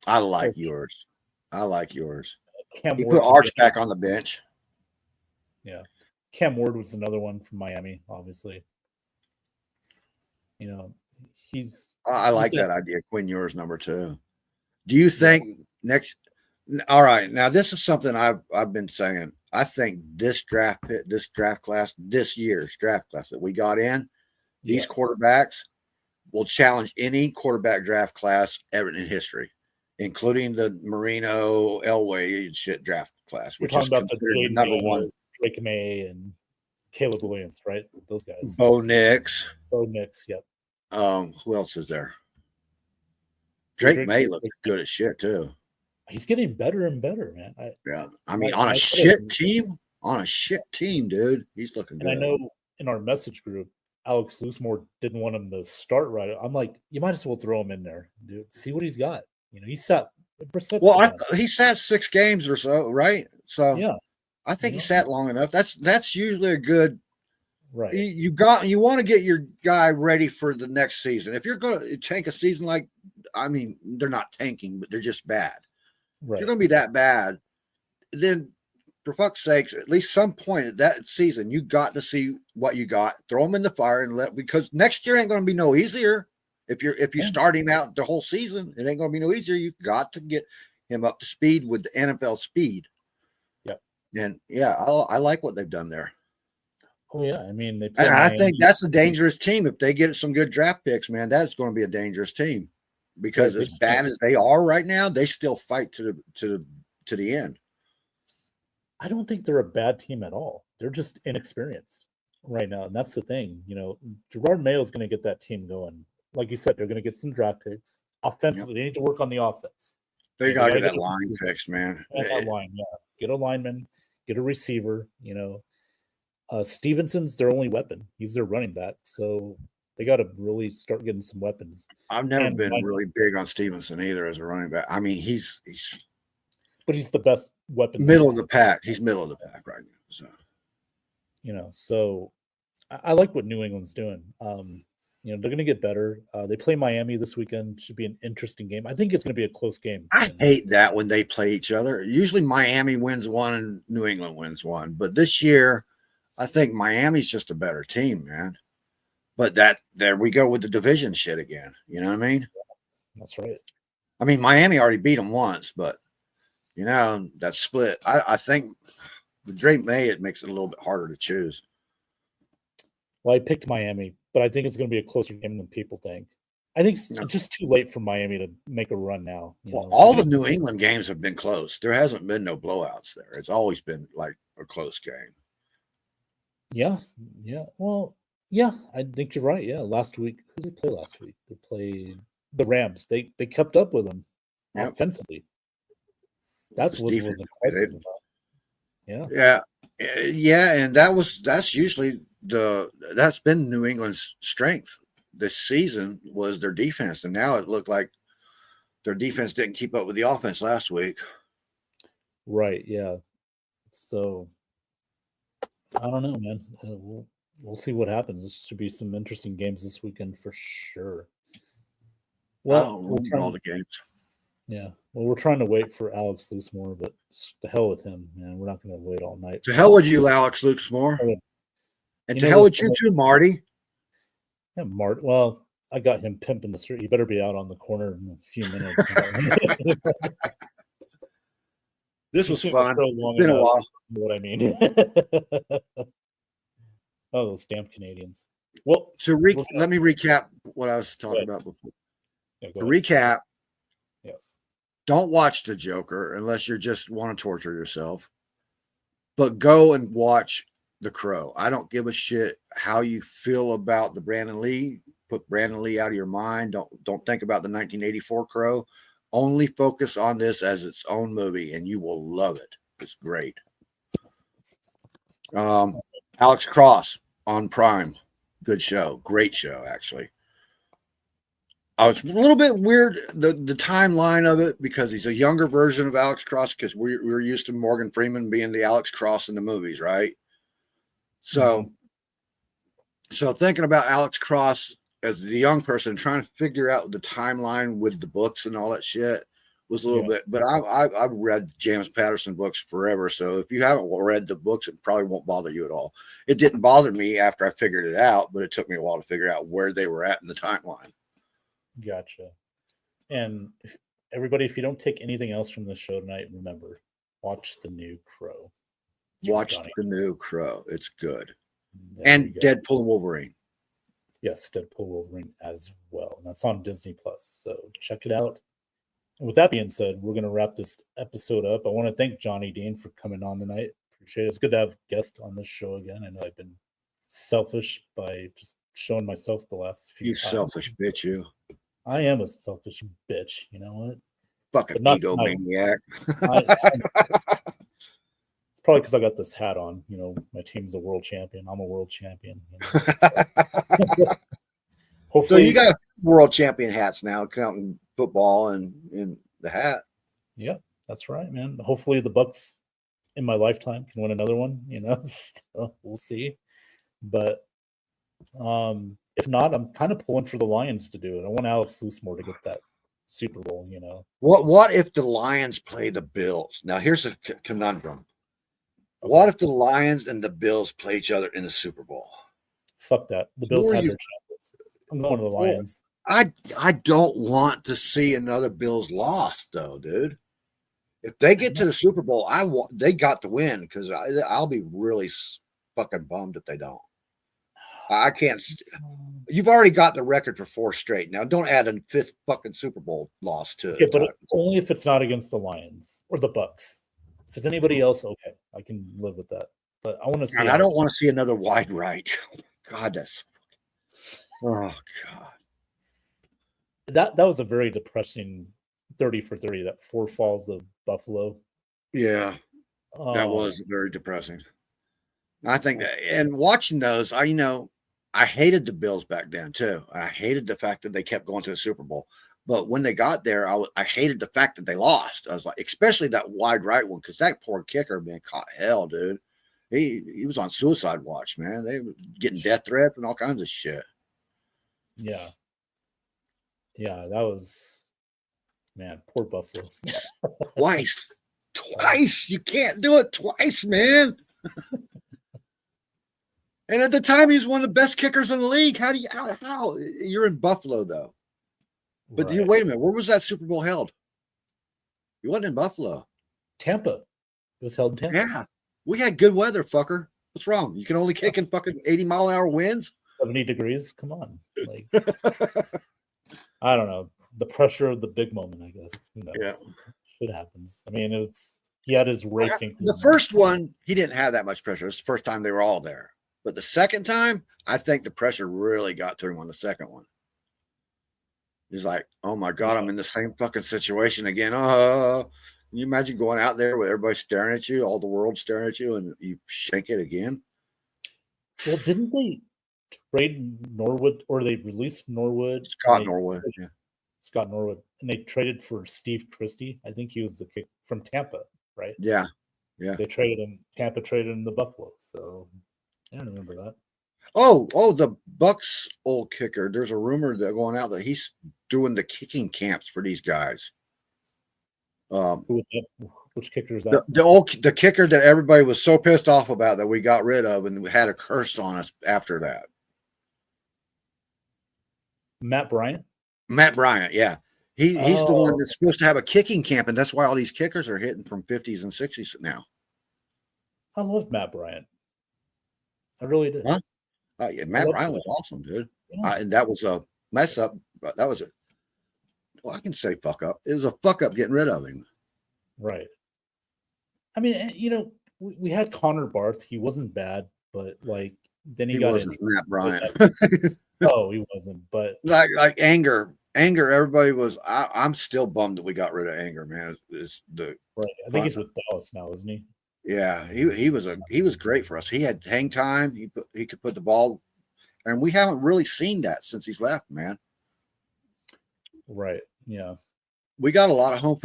I like yours. Cam He Ward put Arch back on the bench. Yeah. Cam Ward was another one from Miami, obviously. I like that idea. Quinn Ewers number 2. Do you think next? All right. Now this is something I've been saying. I think this year's draft class that we got in, these quarterbacks will challenge any quarterback draft class ever in history, including the Marino, Elway shit draft class, which is considered the number 1. Drake May and Caleb Williams, right? Those guys. Bo Nix. Yep. Who else is there? Drake May looks good as shit too. He's getting better and better, man. I mean, on a shit team, dude, he's looking good. And I know in our message group, Alex Loosemore didn't want him to start right. I'm like, you might as well throw him in there, dude. See what he's got. He sat. Well, he sat 6 games or so, right? So yeah, I think he sat long enough. That's usually a good. Right. You want to get your guy ready for the next season. If you're going to tank a season they're not tanking, but they're just bad. Right. If you're going to be that bad, then for fuck's sakes, at least some point at that season, you got to see what you got, throw them in the fire because next year ain't going to be no easier. If you start him out the whole season, it ain't going to be no easier. You've got to get him up to speed with the NFL speed. Yep. And I like what they've done there. Oh yeah, I mean, I think that's a dangerous team. If they get some good draft picks, man, that's going to be a dangerous team. Because as bad as they are right now, they still fight to the end. I don't think they're a bad team at all. They're just inexperienced right now, and that's the thing. Gerard Mayo is going to get that team going. Like you said, they're going to get some draft picks. Offensively, they need to work on the offense. They got to get that line fixed, man. That line, yeah. Get a lineman, get a receiver. Stevenson's their only weapon. He's their running back, so they got to really start getting some weapons. I've never been really big on Stevenson either as a running back. I mean, but he's the best weapon. Middle of the pack. He's middle of the pack right now. So, so I like what New England's doing. They're going to get better. They play Miami this weekend. Should be an interesting game. I think it's going to be a close game. I hate that when they play each other. Usually Miami wins one and New England wins one. But this year, I think Miami's just a better team, man. But there we go with the division shit again. You know what I mean? That's right. I mean, Miami already beat them once, but that split. I think the Drake May, it makes it a little bit harder to choose. Well, I picked Miami, but I think it's going to be a closer game than people think. I think it's No. just too late for Miami to make a run now. Well, all the New England games have been close. There hasn't been no blowouts there. It's always been like a close game. Yeah. Well, yeah, I think you're right. Yeah, last week, who did they play last week? They played the Rams. They kept up with them offensively. That's what was impressive about. Yeah. Yeah, and that's usually that's been New England's strength this season was their defense, and now it looked like their defense didn't keep up with the offense last week. Right. Yeah. So I don't know, man. We'll see what happens. This should be some interesting games this weekend for sure. Well, all the games. Yeah. Well, we're trying to wait for Alex Loosemore, but to hell with him, man. We're not going to wait all night. To hell with you, Alex Loosemore. And to know, hell with you too, Marty. Yeah, Well, I got him pimping the street. He better be out on the corner in a few minutes. This was fun. It's been a while. You know what I mean? Oh, those damn Canadians. Well, let me recap what I was talking about before. Yeah, to recap, yes. Don't watch The Joker unless you just want to torture yourself. But go and watch The Crow. I don't give a shit how you feel about the Brandon Lee. Put Brandon Lee out of your mind. Don't think about the 1984 Crow. Only focus on this as its own movie, and you will love it. It's great. Alex Cross on Prime. Good show. Great show, actually. I was a little bit weird, the timeline of it, because he's a younger version of Alex Cross, because we're used to Morgan Freeman being the Alex Cross in the movies, right? So thinking about Alex Cross as the young person, trying to figure out the timeline with the books and all that shit was a little bit, but I've read James Patterson books forever. So if you haven't read the books, it probably won't bother you at all. It didn't bother me after I figured it out, but it took me a while to figure out where they were at in the timeline. Gotcha. And if you don't take anything else from this show tonight, remember, watch The New Crow. Watch The New Crow. It's good. And Deadpool and Wolverine. Yes, Deadpool Wolverine as well. And that's on Disney Plus. So check it out. And with that being said, we're going to wrap this episode up. I want to thank Johnny Dean for coming on tonight. Appreciate it. It's good to have guests on this show again. I know I've been selfish by just showing myself the last few times. Selfish bitch, you. I am a selfish bitch. You know what? Fucking egomaniac. It's probably because I got this hat on. You know, my team's a world champion. I'm a world champion. Hopefully, so you got world champion hats now, counting football and in the hat. Yeah, that's right, man. Hopefully the Bucks in my lifetime can win another one. You know, still, we'll see. But if not, I'm kind of pulling for the Lions to do it. I want Alex Loosemore to get that Super Bowl. You know, what if the Lions play the Bills? Now here's a conundrum. What if the Lions and the Bills play each other in the Super Bowl? Fuck that. The Bills have their chances. I'm going to the Lions. I don't want to see another Bills loss, though, dude. If they get to the Super Bowl, they got to win, because I'll be really fucking bummed if they don't. I can't. You've already got the record for 4 straight. Now, don't add a 5th fucking Super Bowl loss to it. Yeah, but only if it's not against the Lions or the Bucks. If it's anybody else, okay, I can live with that. But I want to see. And I don't want to see another wide right. God, that's. Oh God. That was a very depressing 30 for 30. That 4 falls of Buffalo. Yeah, that was very depressing. I think that, and watching those, I hated the Bills back then too. I hated the fact that they kept going to the Super Bowl. But when they got there, I hated the fact that they lost. I was like, especially that wide right one, because that poor kicker, man, caught hell, dude. He was on suicide watch, man. They were getting death threats and all kinds of shit. Yeah. Yeah, that was, man, poor Buffalo. Twice. You can't do it twice, man. And at the time, he was one of the best kickers in the league. How you're in Buffalo though? But right. Wait a minute, where was that Super Bowl held? He wasn't in Buffalo. Tampa. It was held in Tampa. Yeah. We had good weather, fucker. What's wrong? You can only kick in fucking 80-mile-an-hour winds? 70 degrees? Come on. I don't know, the pressure of the big moment, I guess. Who knows? Yeah. Shit happens. I mean, he had his Ray Finkel. The first one, he didn't have that much pressure. It's the first time they were all there. But the second time, I think the pressure really got to him on the second one. He's like, oh my God, I'm in the same fucking situation again. Can you imagine going out there with everybody staring at you, all the world staring at you, and you shake it again? Well, didn't they trade Norwood, or they released Norwood? Scott Norwood. Yeah. Scott Norwood, and they traded for Steve Christie. I think he was the kick from Tampa, right? Yeah. Yeah. They traded him. Tampa traded him the Buffalo. So I don't remember that. Oh, the Bucks old kicker. There's a rumor that going out that he's doing the kicking camps for these guys. Which kicker is that? The kicker that everybody was so pissed off about that we got rid of, and we had a curse on us after that. Matt Bryant. Matt Bryant, yeah. He's the one that's supposed to have a kicking camp, and that's why all these kickers are hitting from 50s and 60s now. I love Matt Bryant. I really did. Huh? Yeah, Matt Bryant was awesome, dude. Yeah. And that was a mess up. That was I can say fuck up. It was a fuck up getting rid of him. Right. I mean, we had Connor Barth. He wasn't bad, but like then he got wasn't Matt Bryant. No, he wasn't. But like Anger. Everybody was. I'm still bummed that we got rid of Anger, man. Right. I think he's with Dallas now, isn't he? Yeah, he was great for us. He had hang time. He could put the ball, and we haven't really seen that since he's left, man. Right. Yeah. We got a lot of home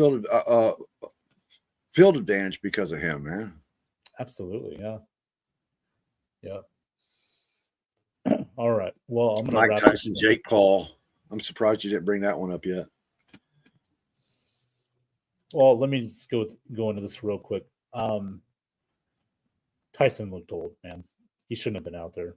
field advantage because of him, man. Absolutely. Yeah. Yeah. All right. Well, I'm gonna Mike Tyson, Jake Paul. I'm surprised you didn't bring that one up yet. Well, let me just go into this real quick. Tyson looked old, man. He shouldn't have been out there.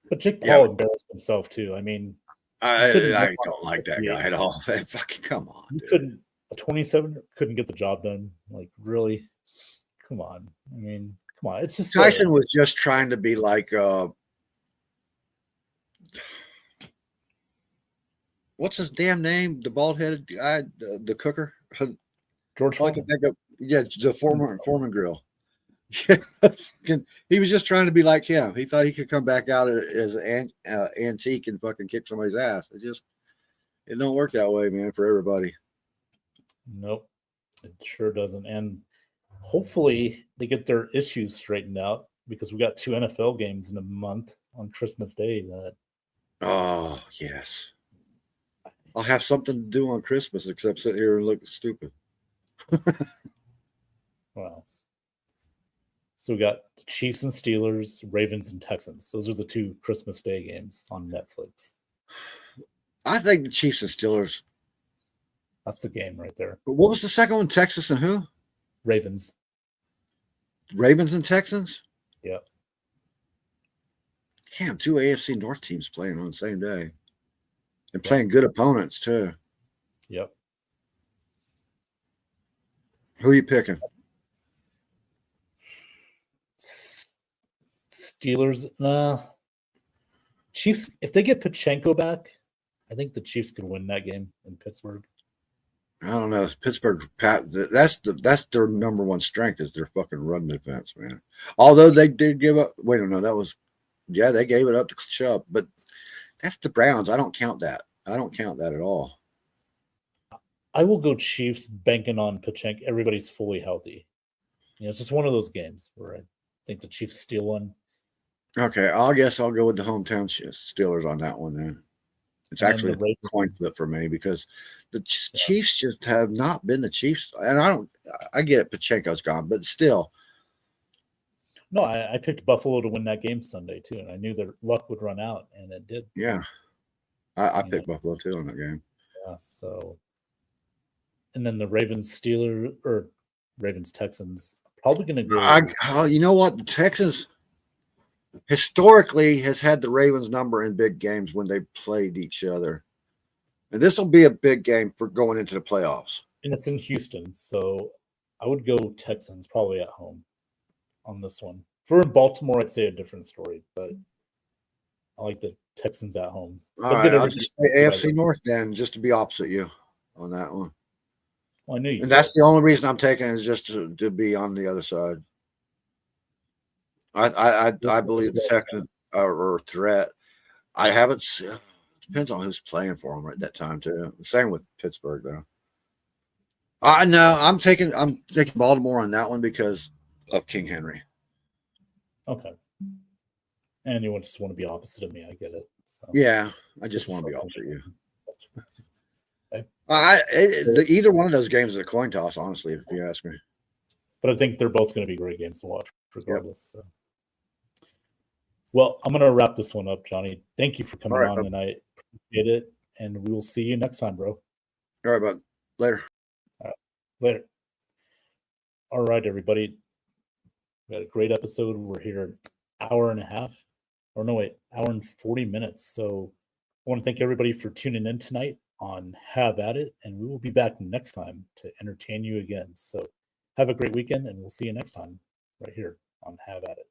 But Jake Paul embarrassed himself too. I mean, I don't like that guy at all. Fucking come on. A 27 couldn't get the job done. Like, really? Come on. I mean, come on. It's just Tyson was just trying to be like what's his damn name? The bald-headed guy, the cooker, George Foreman. The Foreman Grill. He was just trying to be like him. He thought he could come back out as an antique and fucking kick somebody's ass. It don't work that way, man, for everybody. Nope, it sure doesn't. And hopefully they get their issues straightened out, because we got 2 NFL games in a month on Christmas Day. Oh yes, I'll have something to do on Christmas except sit here and look stupid. Wow. So we got the Chiefs and Steelers, Ravens and Texans. Those are the 2 Christmas Day games on Netflix. I think the Chiefs and Steelers. That's the game right there. But what was the second one? Texas and who? Ravens. Ravens and Texans? Yep. Damn, 2 AFC North teams playing on the same day. And playing good opponents, too. Yep. Who are you picking? Steelers. Chiefs, if they get Pachenko back, I think the Chiefs could win that game in Pittsburgh. I don't know. Pittsburgh, that's their number one strength is their fucking run defense, man. Although they did give up. Wait, no, they gave it up to Chubb, but that's the Browns. I don't count that. I don't count that at all. I will go Chiefs, banking on Pachenko. Everybody's fully healthy. It's just one of those games where I think the Chiefs steal one. Okay, I guess I'll go with the hometown Steelers on that one then. It's actually a coin flip for me because the Chiefs just have not been the Chiefs. And I get it, Pachenko's gone, but still. No, I picked Buffalo to win that game Sunday too, and I knew their luck would run out, and it did. Yeah. I picked Buffalo too on that game. Yeah, so. And then the Ravens Texans, probably going to go. You know what? The Texans historically has had the Ravens number in big games when they played each other. And this will be a big game for going into the playoffs. And it's in Houston, so I would go Texans probably at home on this one. For Baltimore, I'd say a different story, but I like the Texans at home. All They'll right, get I'll everything just say by AFC then. North then, just to be opposite you on that one. Well, I knew you. And that's the only reason I'm taking it is just to be on the other side. I believe the Texans are a threat. I haven't. Depends on who's playing for them at that time too. Same with Pittsburgh though. No, I'm taking Baltimore on that one because of King Henry. Okay. And you just want to be opposite of me. I get it. So. Yeah, I just It's want to be fun. opposite you. Okay. Either one of those games is a coin toss, honestly, if you ask me. But I think they're both going to be great games to watch, regardless. Yep. So. Well, I'm going to wrap this one up, Johnny. Thank you for coming on tonight. Appreciate it. And we will see you next time, bro. All right, bud. Later. All right. Later. All right, everybody. We had a great episode. We're here an hour and a half. Or no, wait, hour and 40 minutes. So I want to thank everybody for tuning in tonight on Have At It. And we will be back next time to entertain you again. So have a great weekend, and we'll see you next time right here on Have At It.